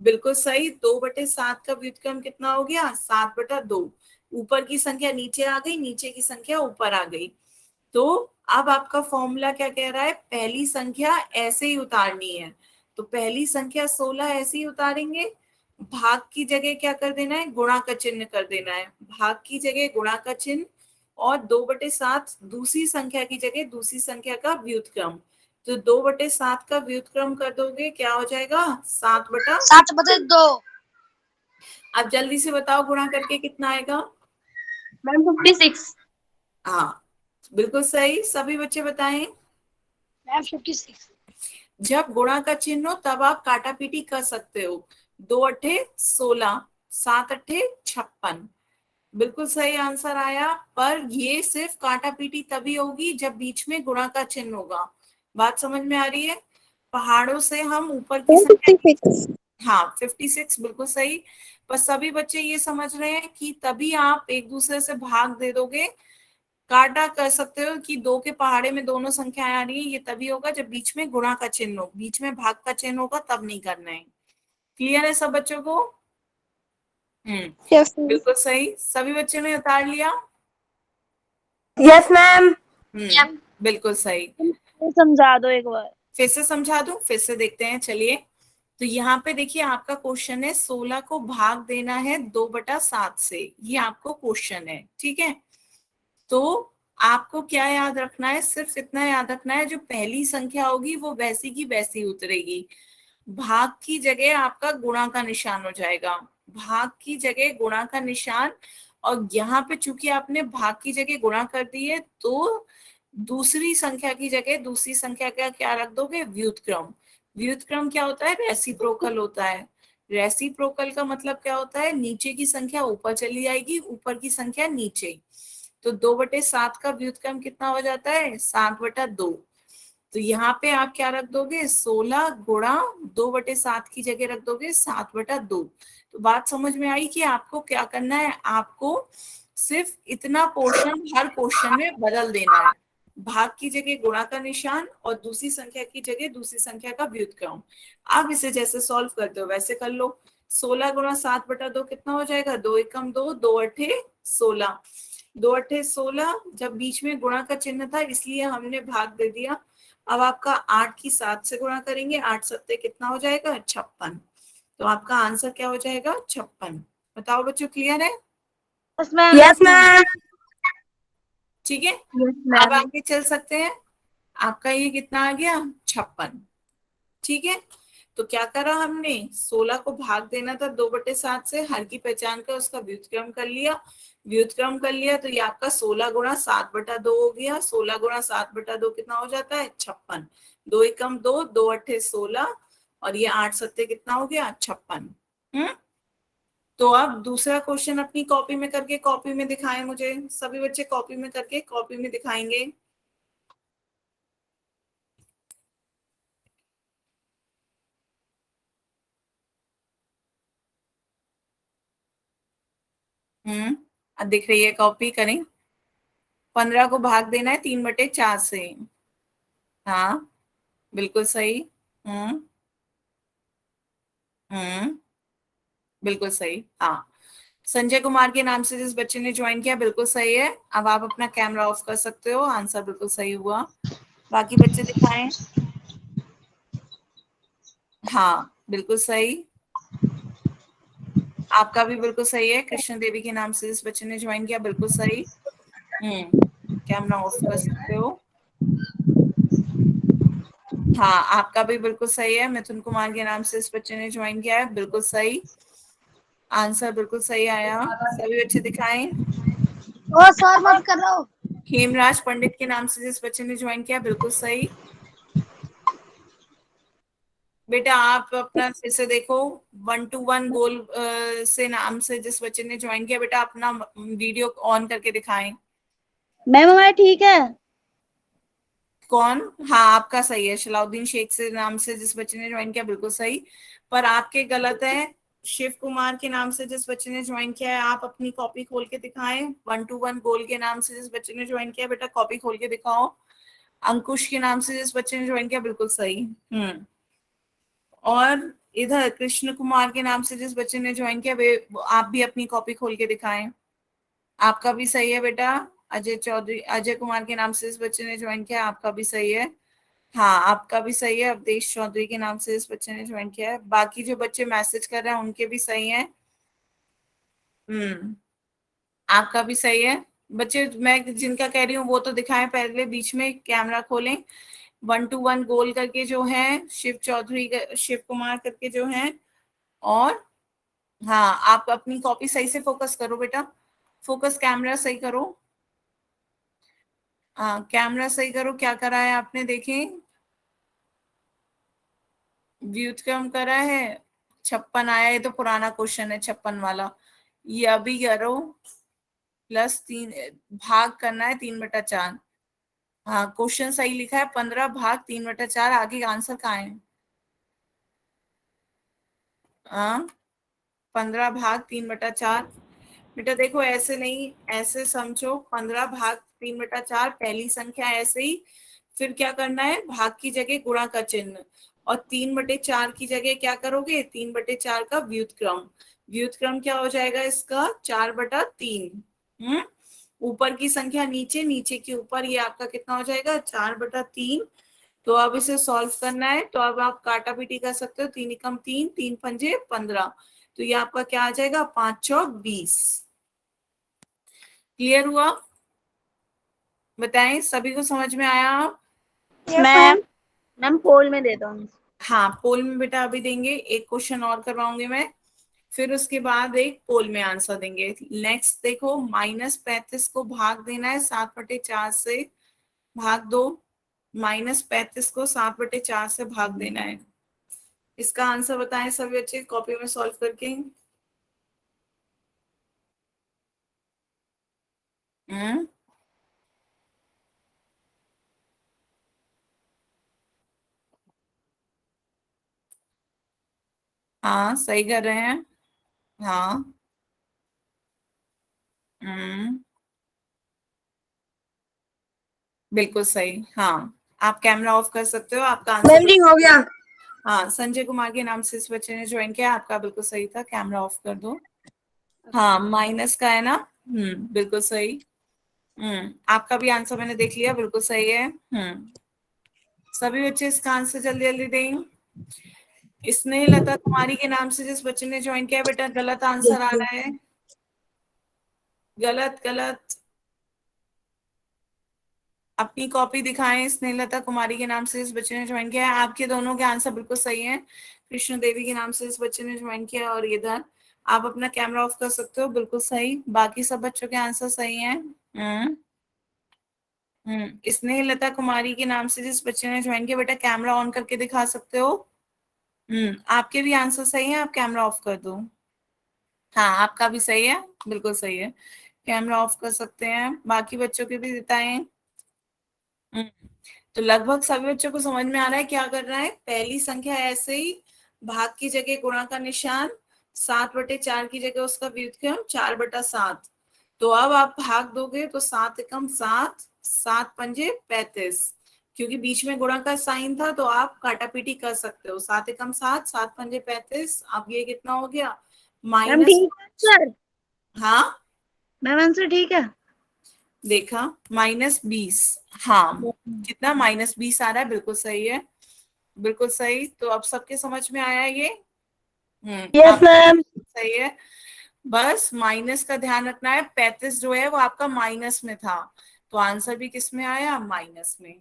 बिल्कुल सही, 2/7 का व्युत्क्रम कितना हो गया? 7/2। ऊपर की संख्या नीचे आ गई, नीचे की संख्या ऊपर आ गई। तो अब आपका फॉर्मूला क्या कह रहा है, पहली संख्या ऐसे ही उतारनी है। तो पहली संख्या 16 ऐसे ही उतारेंगे, भाग की जगह क्या कर देना है, गुणा का चिन्ह कर देना है, भाग की जगह गुणा का चिन्ह, और 2/7 दूसरी संख्या की जगह दूसरी संख्या का व्युत्क्रम। तो 2/7 का व्युत्क्रम कर दोगे, क्या हो जाएगा? 7/2। अब जल्दी से बताओ गुणा करके कितना आएगा? मैम 56। हाँ बिल्कुल सही, सभी बच्चे बताएं। मैम 56। जब गुणा का चिन्ह हो तब आप काटा पीटी कर सकते हो। 2×8 = 16, 7×8 = 56। बिल्कुल सही आंसर आया, पर ये सिर्फ काटा पीटी तभी होगी जब बीच में गुणा का चिन्ह होगा। बात समझ में आ रही है? पहाड़ों से हम ऊपर की संख्या, हाँ 56 बिल्कुल सही। पर सभी बच्चे ये समझ रहे हैं कि तभी आप एक दूसरे से भाग दे दोगे, काटा कर सकते हो कि 2 के पहाड़े में दोनों संख्याएं आ रही है, ये तभी होगा जब बीच में गुणा का चिन्ह हो, बीच में भाग का चिन्ह होगा तब नहीं करना है। क्लियर है सब बच्चों को? बिल्कुल सही, सभी बच्चों ने उतार लिया। Yes ma'am. बिल्कुल सही। समझा दो एक बार। फिर से समझा दूं, फिर से देखते हैं, चलिए। तो यहाँ पे देखिए आपका क्वेश्चन है, 16 को भाग देना है 2/7 से, ये आपको क्वेश्चन है। ठीक है, तो आपको क्या याद रखना है, सिर्फ इतना याद रखना है, जो पहली संख्या होगी वो वैसी की वैसी उतरेगी, भाग की जगह आपका गुणा का निशान हो जाएगा, भाग की जगह गुणा का निशान। और यहाँ पे चूंकि आपने भाग की जगह गुणा कर दी है, तो दूसरी संख्या की जगह दूसरी संख्या का क्या रख दोगे, व्युत्क्रम। व्युत्क्रम क्या होता है? रेसिप्रोकल होता है। रेसिप्रोकल का मतलब क्या होता है? नीचे की संख्या ऊपर चली जाएगी, ऊपर की संख्या नीचे। तो 2/7 का व्युत्क्रम कितना हो जाता है? 7/2। तो यहाँ पे आप क्या रख दोगे? 16 गुणा 2/7 की जगह रख दोगे 7/2। तो बात समझ में आई कि आपको क्या करना है? आपको सिर्फ इतना पोर्शन हर क्वेश्चन में बदल देना है। भाग की जगह गुणा का निशान और दूसरी संख्या की जगह दूसरी संख्या का व्युत्क्रम। आप इसे जैसे सॉल्व करते हो वैसे कर लो। 16 गुणा 7/2 कितना हो जाएगा? 2 एकम 2, 2 अठे 16। 2 अठे 16, जब बीच में गुणा का चिन्ह था इसलिए हमने भाग दे दिया। अब आपका 8 की 7 से गुणा करेंगे, 8 सत्ते कितना हो जाएगा? 56। तो आपका आंसर क्या हो जाएगा? 56। बताओ बच्चों, क्लियर है? Yes ma'am. Yes, ma'am. ठीक है, यस अब मैम। आगे चल सकते हैं। आपका ये कितना आ गया? 56। ठीक है, तो क्या करा हमने? 16 को भाग देना था 2/7 से, हर की पहचान कर उसका व्युत्क्रम कर लिया। व्युत्क्रम कर लिया तो ये आपका 16 गुणा 7/2 हो गया। 16 गुणा 7/2 कितना हो जाता है? 56। 2 एकम 2, 2 अठे 16 और ये 8 सत्ते कितना हो गया? 56। तो अब दूसरा क्वेश्चन अपनी कॉपी में करके कॉपी में दिखाएं मुझे। सभी बच्चे कॉपी में करके कॉपी में दिखाएंगे। अब दिख रही है कॉपी? करें। 15 को भाग देना है 3/4 से। हाँ, बिल्कुल सही। हम्म हम्म बिल्कुल सही। हाँ, संजय कुमार के नाम से जिस बच्चे ने ज्वाइन किया, बिल्कुल सही है। अब आप अपना कैमरा ऑफ कर सकते हो, आंसर बिल्कुल सही हुआ। बाकी बच्चे दिखाएं। हाँ, बिल्कुल सही। आपका भी बिल्कुल सही है। कृष्ण देवी के नाम से जिस बच्चे ने ज्वाइन किया, बिल्कुल सही। कैमरा ऑफ कर सकते हो। हाँ, आपका भी बिल्कुल सही है। मिथुन कुमार के नाम से इस बच्चे ने ज्वाइन किया है, बिल्कुल सही। आंसर बिल्कुल सही आया। सभी बच्चे दिखाएं। ओ सर मत करो। हेमराज पंडित के नाम से जिस बच्चे ने ज्वाइन किया, बिल्कुल सही। बेटा आप अपना फिर से देखो। 1 to 1 गोल से नाम से जिस बच्चे ने ज्वाइन किया, बेटा अपना वीडियो ऑन करके दिखाएं। मैम हमारा ठीक है। कौन? हाँ, आपका सही है। सलाउद्दीन शेख से नाम से जिस बच्चे ने ज्वाइन किया, बिल्कुल सही। पर आपके गलत है। शिव कुमार के नाम से जिस बच्चे ने ज्वाइन किया है, आप अपनी कॉपी खोल के दिखाएं। 1 to 1 गोल के नाम से जिस बच्चे ने ज्वाइन किया, बेटा कॉपी खोल के दिखाओ। अंकुश के नाम से जिस बच्चे ने ज्वाइन किया, बिल्कुल सही। और इधर कृष्ण कुमार के नाम से जिस बच्चे ने ज्वाइन किया, वे आप भी अपनी कॉपी खोल के दिखाएं। आपका भी सही है बेटा। अजय चौधरी, अजय कुमार के नाम से इस बच्चे ने ज्वाइन किया, आपका भी सही है। हाँ, आपका भी सही है। अवधेश चौधरी के नाम से इस बच्चे ने ज्वाइन किया है। बाकी जो बच्चे मैसेज कर रहे हैं उनके भी सही है। आपका भी सही है। बच्चे मैं जिनका कह रही हूँ वो तो दिखाएं, पहले बीच में कैमरा खोलें। 1 to 1 गोल करके जो है शिव चौधरी, शिव कुमार करके जो है। और हाँ, आप अपनी कॉपी सही से फोकस करो बेटा। फोकस कैमरा सही करो। हाँ, कैमरा सही करो। क्या करा है आपने? देखें, व्युत्क्रम करा है। 56 आया। ये तो पुराना क्वेश्चन है 56 वाला। ये अभी करो। +3 भाग करना है 3/4। हाँ, क्वेश्चन सही लिखा है। 15 भाग 3/4। आगे आंसर कहाँ है? हाँ, 15 भाग 3/4। बेटा देखो, ऐसे नहीं, ऐसे समझो। 15 भाग 3/4 पहली संख्या ऐसे ही। फिर क्या करना है? भाग की जगह गुणा का चिन्ह। और 3/4 की जगह क्या करोगे? 3/4 का व्युत्क्रम। व्युत्क्रम क्या हो जाएगा इसका? 4/3। ऊपर की संख्या नीचे, नीचे के ऊपर, ये आपका कितना हो जाएगा? 4/3। तो अब इसे सॉल्व करना है, तो अब आप काटा पीटी कर सकते हो। 3 एकम 3, 3 पंजे 15। तो ये आपका क्या आ जाएगा? 5 चौक 20। क्लियर हुआ? बताएं, सभी को समझ में आया? मैम मैम पोल में दे दो। हाँ, पोल में बेटा अभी देंगे। एक क्वेश्चन और करवाऊंगी मैं, फिर उसके बाद एक पोल में आंसर देंगे। नेक्स्ट देखो, -35 को भाग देना है 7/4 से। भाग दो। -35 को 7/4 से भाग देना है। इसका आंसर बताएं सभी बच्चे कॉपी में सॉल्व करके। हम्म, हाँ सही कर रहे हैं। हाँ। हम्म, बिल्कुल सही। हाँ, आप कैमरा ऑफ कर सकते हो, आपका आंसर हो गया। हाँ, संजय कुमार के नाम से इस बच्चे ने ज्वाइन किया, आपका बिल्कुल सही था, कैमरा ऑफ कर दो। हाँ, माइनस का है ना। बिल्कुल सही। आपका भी आंसर मैंने देख लिया, बिल्कुल सही है। सभी बच्चे इसका आंसर जल्दी जल्दी दें। स्नेहलता कुमारी के नाम से जिस बच्चे ने ज्वाइन किया, बेटा गलत आंसर आ रहा है। गलत गलत। अपनी कॉपी दिखाएं। स्नेहलता कुमारी के नाम से इस बच्चे ने ज्वाइन किया है, आपके दोनों के आंसर बिल्कुल सही हैं। कृष्ण देवी के नाम से इस बच्चे ने ज्वाइन किया और इधर आप अपना कैमरा ऑफ कर सकते हो, बिल्कुल सही। बाकी सब बच्चों के आंसर सही हैं। स्नेहलता कुमारी के नाम से जिस बच्चे ने ज्वाइन किया, बेटा कैमरा ऑन करके दिखा सकते हो। आपके भी आंसर सही है, आप कैमरा ऑफ कर दो। हाँ, आपका भी सही है, बिल्कुल सही है, कैमरा ऑफ कर सकते हैं। बाकी बच्चों के भी बताएं। हम्म, तो लगभग सभी बच्चों को समझ में आ रहा है क्या कर रहा है। पहली संख्या ऐसे ही, भाग की जगह गुणा का निशान, 7/4 की जगह उसका व्युत्क्रम 4/7। तो अब आप भाग दोगे तो 7 एकम 7, 7 पंजे 35। क्योंकि बीच में गुणा का साइन था तो आप काटापीटी कर सकते हो। 7 एकम 7, 7 पंजे 35। अब ये कितना हो गया, मैम माइनस। ठीक है सर। हाँ, मैम आंसर ठीक है। देखा, -20। हाँ, कितना, -20 आ रहा है, बिल्कुल सही है, बिल्कुल सही। तो अब सबके समझ में आया ये। यस आप मैम। सही है। बस माइनस का ध्यान रखना है, 35 जो है वो आपका माइनस में था, तो आंसर भी किस में आया, माइनस में।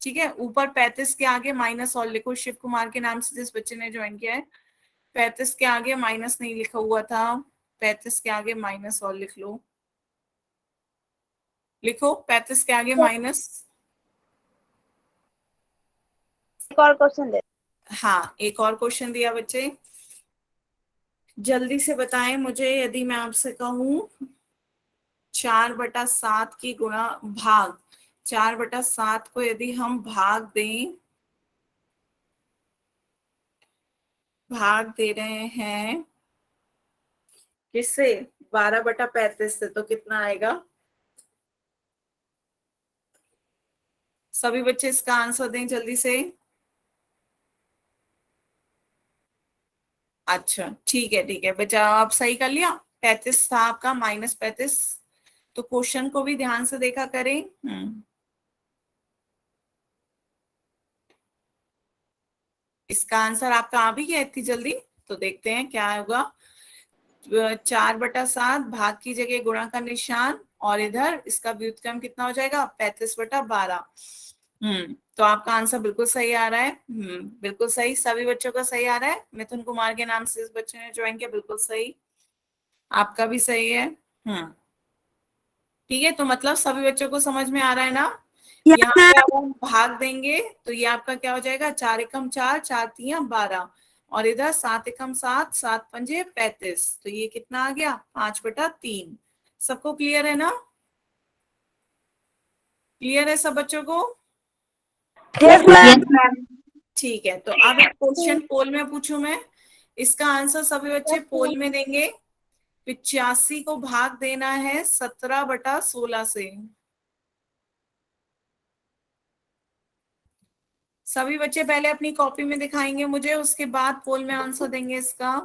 ठीक है, ऊपर 35 के आगे माइनस और लिखो। शिव कुमार के नाम से जिस बच्चे ने ज्वाइन किया है, 35 के आगे माइनस नहीं लिखा हुआ था, 35 के आगे माइनस और लिख लो। लिखो 35 के आगे माइनस। एक और क्वेश्चन दे। हाँ, एक और क्वेश्चन दिया बच्चे, जल्दी से बताएं मुझे। यदि मैं आपसे कहूं 4/7 की गुणा भाग, 4/7 को यदि हम भाग दें, भाग दे रहे हैं किससे, 12/35 से, तो कितना आएगा। सभी बच्चे इसका आंसर दें जल्दी से। अच्छा ठीक है, ठीक है बच्चा, आप सही कर लिया। 35 था आपका, -35। तो क्वेश्चन को भी ध्यान से देखा करें। इसका आंसर आपका आ भी गया इतनी जल्दी, तो देखते हैं क्या होगा। 4/7, भाग की जगह गुणा का निशान, और इधर इसका व्युत्क्रम कितना हो जाएगा, 35/12। तो आपका आंसर बिल्कुल सही आ रहा है। बिल्कुल सही, सभी बच्चों का सही आ रहा है। मिथुन कुमार के नाम से इस बच्चे ने ज्वाइन किया, बिल्कुल सही, आपका भी सही है। ठीक है, तो मतलब सभी बच्चों को समझ में आ रहा है ना। यहाँ पे अब हम भाग देंगे तो ये आपका क्या हो जाएगा, 4 एकम 4, 4×3 = 12, और इधर 7 एकम 7, 7 पंजे 35। तो ये कितना आ गया, 5/3। सबको क्लियर है ना, क्लियर है सब बच्चों को। Yes ma'am. ठीक है, तो अब एक क्वेश्चन पोल में पूछूं मैं, इसका आंसर सभी बच्चे पोल में देंगे। 85 को भाग देना है 17/16 से। सभी बच्चे पहले अपनी कॉपी में दिखाएंगे मुझे, उसके बाद पोल में आंसर देंगे इसका।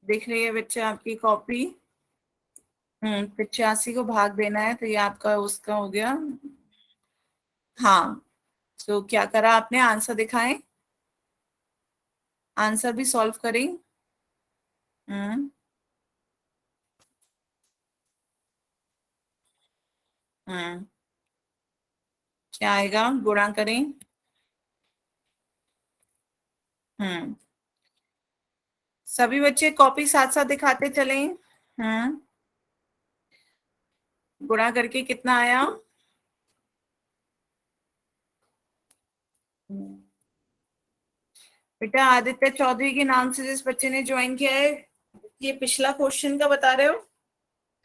दिख रही है बच्चे आपकी कॉपी। 85 को भाग देना है, तो ये आपका उसका हो गया। हाँ, तो क्या करा आपने, आंसर दिखाएं, आंसर भी सॉल्व करें। हम्म हम्म क्या आएगा, गुणा करें। सभी बच्चे कॉपी साथ साथ दिखाते चलें। गुणा करके कितना आया? बेटा आदित्य चौधरी के नाम से जिस बच्चे ने ज्वाइन किया है, ये पिछला क्वेश्चन का बता रहे हो?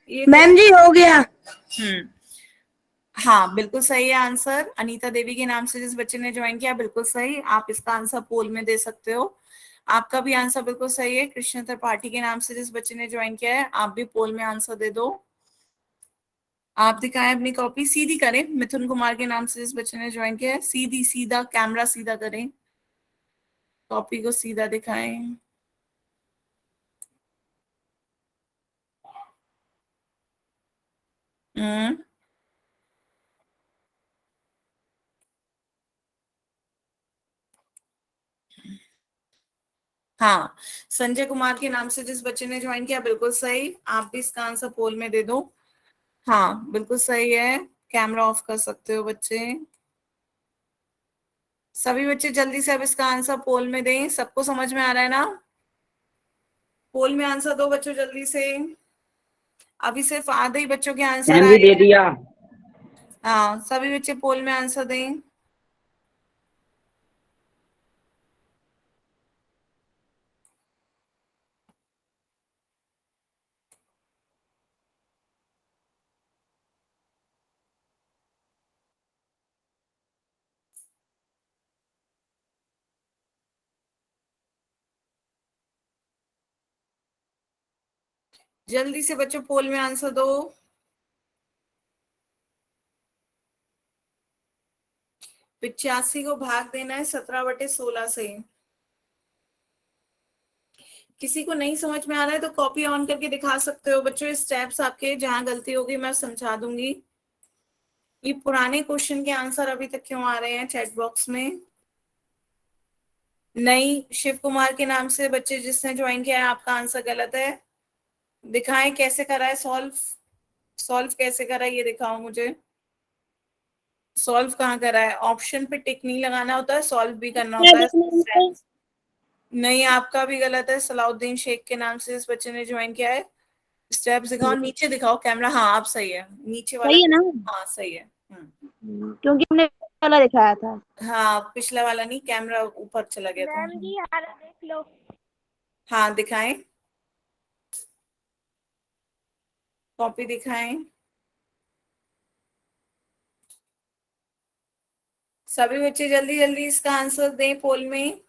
ये मैम जी हो गया। हाँ बिल्कुल सही है आंसर। अनीता देवी के नाम से जिस बच्चे ने ज्वाइन किया, बिल्कुल सही। आप इसका आंसर पोल में दे सकते हो। आपका भी आंसर बिल्कुल सही है। कृष्ण त्रिपाठी के नाम से जिस बच्चे ने ज्वाइन किया है, आप भी पोल में आंसर दे दो। आप दिखाएं अपनी कॉपी, सीधी करें। मिथुन कुमार के नाम से जिस बच्चे ने ज्वाइन किया है, सीधी, सीधा कैमरा सीधा करें, कॉपी को सीधा दिखाएं। हाँ, संजय कुमार के नाम से जिस बच्चे ने ज्वाइन किया, बिल्कुल सही। आप भी इसका आंसर पोल में दे दो। हाँ बिल्कुल सही है। कैमरा ऑफ कर सकते हो बच्चे। सभी बच्चे जल्दी से अब इसका आंसर पोल में दें। सबको समझ में आ रहा है ना? पोल में आंसर दो बच्चों जल्दी से। अभी सिर्फ आधे ही बच्चों के आंसर मैम आए जी दे हैं। दिया। हाँ, सभी बच्चे पोल में आंसर दें। जल्दी से बच्चों पोल में आंसर दो। 85 को भाग देना है 17/16 से। किसी को नहीं समझ में आ रहा है तो कॉपी ऑन करके दिखा सकते हो बच्चों। स्टेप्स आपके, जहां गलती होगी मैं समझा दूंगी। ये पुराने क्वेश्चन के आंसर अभी तक क्यों आ रहे हैं चैट बॉक्स में? नहीं, शिव कुमार के नाम से बच्चे जिसने ज्वाइन किया है, आपका आंसर गलत है। दिखाएं कैसे करा है सॉल्व। सॉल्व कैसे करा है ये दिखाओ मुझे। सॉल्व कहाँ करा है? ऑप्शन पे टिक नहीं लगाना होता है, सॉल्व भी करना होता है। Steps- नहीं, आपका भी गलत है। सलाउद्दीन शेख के नाम से इस बच्चे ने ज्वाइन किया है। स्टेप्स दिखाओ, नीचे दिखाओ कैमरा। हाँ आप सही है, नीचे वाला। सही है ना? हाँ सही है। क्योंकि हमने वाला दिखाया था। हाँ पिछला वाला नहीं, कैमरा ऊपर चला गया था। मैम जी यार देख लो। हाँ दिखाएं, कॉपी दिखाएं। सभी बच्चे जल्दी जल्दी इसका आंसर दें पोल में।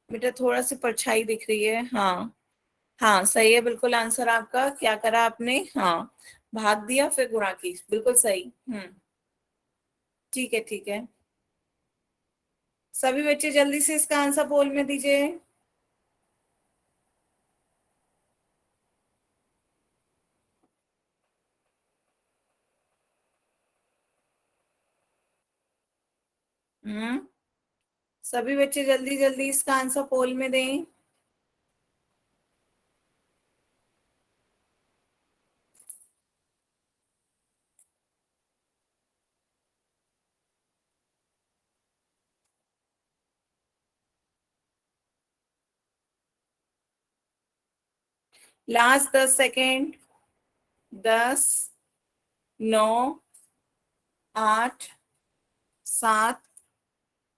बेटा थोड़ा सी परछाई दिख रही है। हाँ हाँ सही है बिल्कुल आंसर आपका। क्या करा आपने? हाँ, भाग दिया फिर गुणा की, बिल्कुल सही। ठीक है ठीक है। सभी बच्चे जल्दी से इसका आंसर पोल में दीजिए। हम्म सभी बच्चे जल्दी जल्दी इसका आंसर पोल में दें। Last 10 second. 10, 9, 8, 7,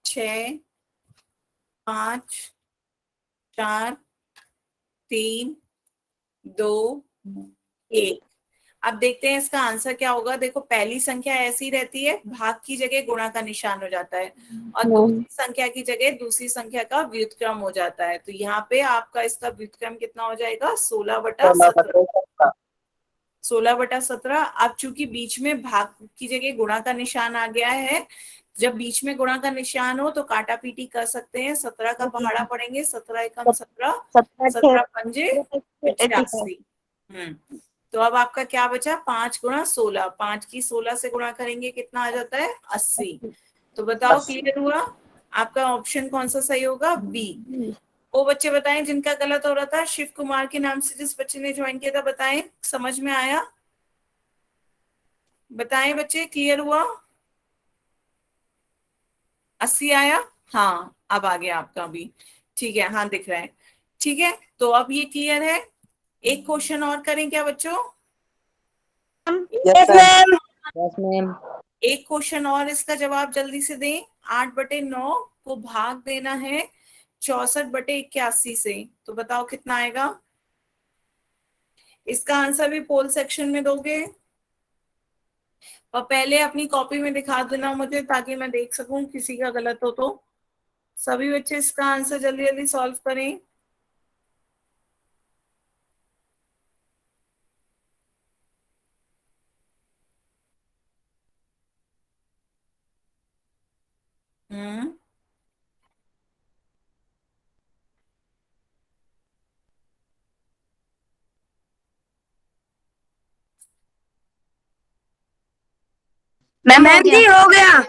6, 5, 4, 3, 2, 1। अब देखते हैं इसका आंसर क्या होगा। देखो पहली संख्या ऐसी रहती है, भाग की जगह गुणा का निशान हो जाता है, और दूसरी संख्या की जगह दूसरी संख्या का व्युत्क्रम हो जाता है। तो यहाँ पे आपका इसका व्युत्क्रम कितना हो जाएगा? 16/17। 16/17। अब चूंकि बीच में भाग की जगह गुणा का निशान आ गया है, जब बीच में गुणा का निशान हो तो काटा पीटी कर सकते हैं। 17 का पहाड़ा पड़ेंगे, 17 एकम 17, 17 पंजे 85। तो अब आपका क्या बचा? 5 गुणा 16। 5 की 16 से गुणा करेंगे, कितना आ जाता है? 80। तो बताओ क्लियर हुआ? आपका ऑप्शन कौन सा सही होगा? बी। वो बच्चे बताएं जिनका गलत हो रहा था। शिव कुमार के नाम से जिस बच्चे ने ज्वाइन किया था, बताएं समझ में आया? बताएं बच्चे, क्लियर हुआ? 80 आया? हाँ अब आ गया आपका भी, ठीक है, हाँ दिख रहा है, ठीक है। तो अब ये क्लियर है। एक क्वेश्चन और करें क्या बच्चों? Yes, ma'am. Yes, ma'am. एक क्वेश्चन और, इसका जवाब जल्दी से दें। 8/9 को भाग देना है 64/81 से, तो बताओ कितना आएगा? इसका आंसर भी पोल सेक्शन में दोगे, और पहले अपनी कॉपी में दिखा देना मुझे, ताकि मैं देख सकूं किसी का गलत हो तो। सभी बच्चे इसका आंसर जल्दी जल्दी सॉल्व करें। हम्म, मैम जी हो गया।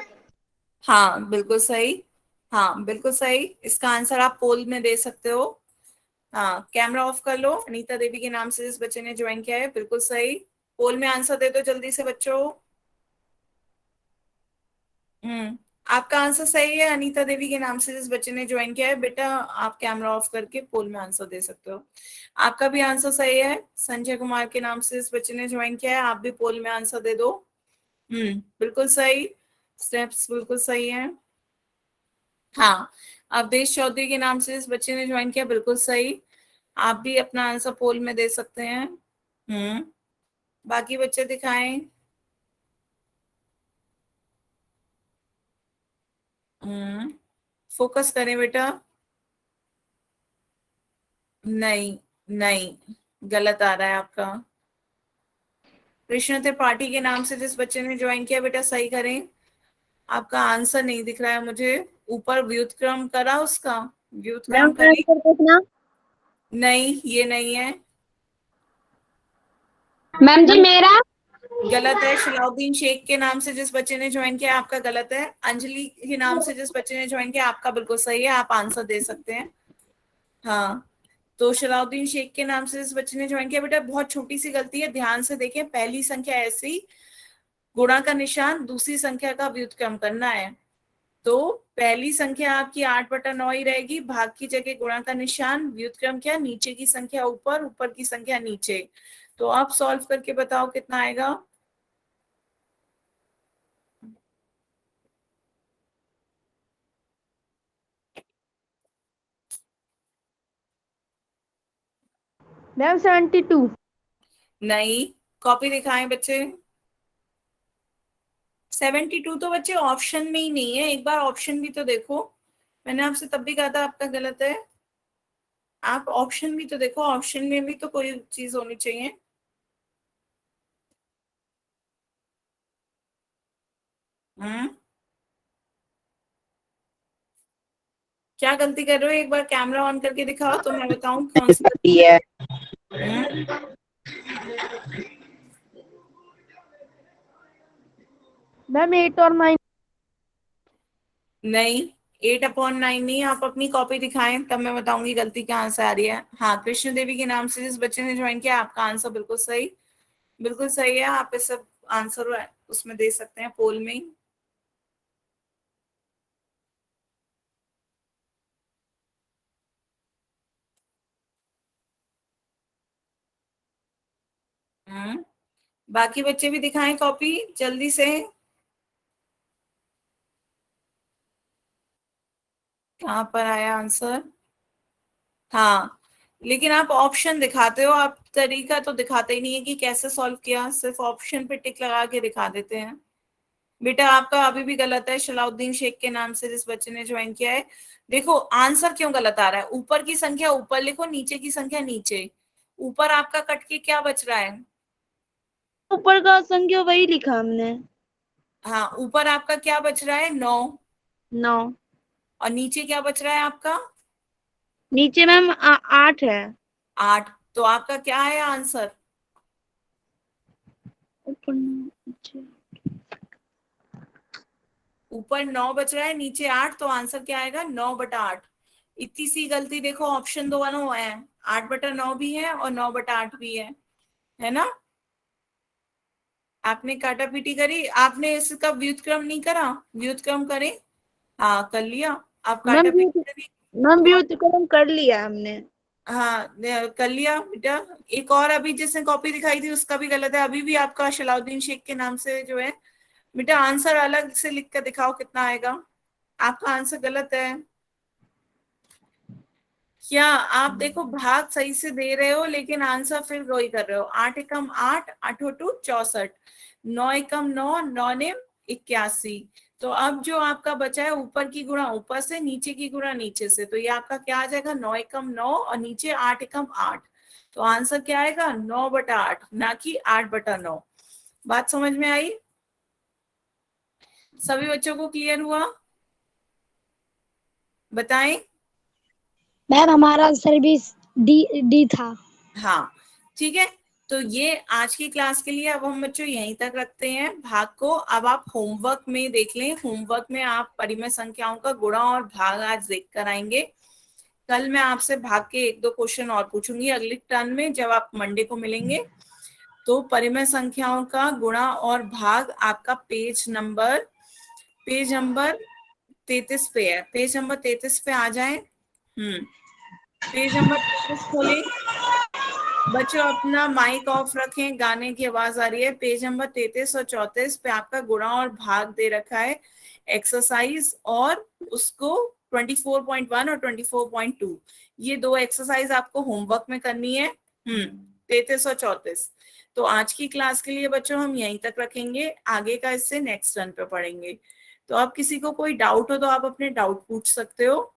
हाँ बिल्कुल सही, हाँ बिल्कुल सही। इसका आंसर आप पोल में दे सकते हो। हाँ, कैमरा ऑफ कर लो। अनीता देवी के नाम से जिस बच्चे ने ज्वाइन किया है, बिल्कुल सही। पोल में आंसर दे दो जल्दी से बच्चों। आपका आंसर सही है। अनीता देवी के नाम से जिस बच्चे ने ज्वाइन किया है, बेटा आप कैमरा ऑफ करके पोल में आंसर दे सकते हो। आपका भी आंसर सही है। संजय कुमार के नाम से जिस बच्चे ने ज्वाइन किया है, आप भी पोल में आंसर दे दो। बिल्कुल सही, स्टेप्स बिल्कुल सही है। हाँ, अवधेश चौधरी के नाम से जिस बच्चे ने ज्वाइन किया, बिल्कुल सही। आप भी अपना आंसर पोल में दे सकते हैं। बाकी बच्चे दिखाएं। फोकस करें बेटा। नहीं, नहीं, गलत आ रहा है आपका। कृष्ण त्रिपाठी के नाम से जिस बच्चे ने ज्वाइन किया, बेटा सही करें। आपका आंसर नहीं दिख रहा है मुझे। ऊपर व्युत्क्रम करा उसका, व्युत्क्रम मैम करें। आंसर पूछना। नहीं, ये नहीं है, मैम जी मेरा। गलत है। शलाउद्दीन शेख के नाम से जिस बच्चे ने ज्वाइन किया, आपका गलत है। अंजलि के नाम से जिस बच्चे ने ज्वाइन किया, आपका बिल्कुल सही है। आप आंसर दे सकते हैं। हाँ, तो शलाउद्दीन शेख के नाम से जिस बच्चे ने ज्वाइन किया, बेटा बहुत छोटी सी गलती है, ध्यान से देखें। पहली संख्या ऐसी, गुणा का निशान, दूसरी संख्या का व्युत्क्रम करना है। तो पहली संख्या आपकी 8/9 ही रहेगी। भाग की जगह गुणा का निशान, व्युत्क्रम क्या, नीचे की संख्या ऊपर, ऊपर की संख्या नीचे। तो आप सॉल्व करके बताओ कितना आएगा। मैम 72। नहीं, कॉपी दिखाएं बच्चे। 72 तो बच्चे ऑप्शन में ही नहीं है, एक बार ऑप्शन भी तो देखो। मैंने आपसे तब भी कहा था आपका गलत है। आप ऑप्शन भी तो देखो, ऑप्शन में भी तो कोई चीज होनी चाहिए। हम्म, क्या गलती कर रहे हो? एक बार कैमरा ऑन करके दिखाओ तो मैं बताऊं कौन सी गलती है। हम्म, मैम 8 और 9। नहीं, 8/9 नहीं। आप अपनी कॉपी दिखाएं, तब मैं बताऊंगी गलती कहाँ से आ रही है। हाँ, कृष्ण देवी के नाम से जिस बच्चे ने ज्वाइन किया, आपका आंसर बिल्कुल सही, बिल्कुल सही है। आप इस सब आंसर उसमें दे सकते हैं, पोल में ही। बाकी बच्चे भी दिखाएं कॉपी जल्दी से। कहाँ पर आया आंसर? हाँ, लेकिन आप ऑप्शन दिखाते हो, आप तरीका तो दिखाते ही नहीं है कि कैसे सॉल्व किया, सिर्फ ऑप्शन पे टिक लगा के दिखा देते हैं। बेटा आपका अभी भी गलत है। शलाउद्दीन शेख के नाम से जिस बच्चे ने ज्वाइन किया है, देखो आंसर क्यों गलत आ रहा है। ऊपर की संख्या ऊपर लिखो, नीचे की संख्या नीचे। ऊपर आपका कट के क्या बच रहा है? ऊपर का संख्या वही लिखा हमने। हाँ, ऊपर आपका क्या बच रहा है? 9। 9। और नीचे क्या बच रहा है आपका? नीचे मैम 8 है। 8। तो आपका क्या है आंसर? ऊपर नीचे। ऊपर 9 बच रहा है, नीचे 8, तो आंसर क्या आएगा? 9/8। इतनी सी गलती देखो, ऑप्शन दोनों है, 8/9 भी है और 9/8 भी है ना? आपने काटा पीटी करी, आपने इसका व्युत्क्रम नहीं करा। व्युत्क्रम करें, हाँ कर लिया। आप मैम काटा पिक्चर मैम व्युत्क्रम कर लिया हमने। हाँ कर लिया बेटा। एक और अभी जिसने कॉपी दिखाई थी उसका भी गलत है। अभी भी आपका सलाउद्दीन शेख के नाम से जो है बेटा आंसर अलग से लिख कर दिखाओ कितना आएगा। आपका आंसर गलत है। क्या आप देखो भाग सही से दे रहे हो लेकिन आंसर फिर वही कर रहे हो। 8 एकम 8, 8 टू 64, 9 एकम 9, 9 ने 81। तो अब जो आपका बचा है ऊपर की गुणा ऊपर से, नीचे की गुणा नीचे से, तो ये आपका क्या आ जाएगा 9 एकम 9 और नीचे 8 एकम 8। तो आंसर क्या आएगा 9/8, ना कि 8/9। बात समझ में आई? सभी बच्चों को क्लियर हुआ? बताएं। मैम हमारा आंसर भी डी था। हाँ ठीक है। तो ये आज की क्लास के लिए अब हम बच्चों यहीं तक रखते हैं भाग को। अब आप होमवर्क में देख लें। होमवर्क में आप परिमेय संख्याओं का गुणा और भाग आज देख कर आएंगे। कल मैं आपसे भाग के 1-2 क्वेश्चन और पूछूंगी अगली टर्न में जब आप मंडे को मिलेंगे। तो परिमेय संख्याओं का गुणा और भाग आपका पेज नंबर 33 पे है। पेज नंबर 33 पे आ जाए। पेज नंबर 33 खोलें। बच्चों अपना माइक ऑफ रखें, गाने की आवाज आ रही है। पेज नंबर 33 और 34 पे आपका गुणा और भाग दे रखा है एक्सरसाइज, और उसको 24.1 और 24.2 ये 2 एक्सरसाइज आपको होमवर्क में करनी है। 33 और 34। तो आज की क्लास के लिए बच्चों हम यहीं तक रखेंगे, आगे का इससे नेक्स्ट टर्न पे पढ़ेंगे। तो अब किसी को कोई डाउट हो तो आप अपने डाउट पूछ सकते हो।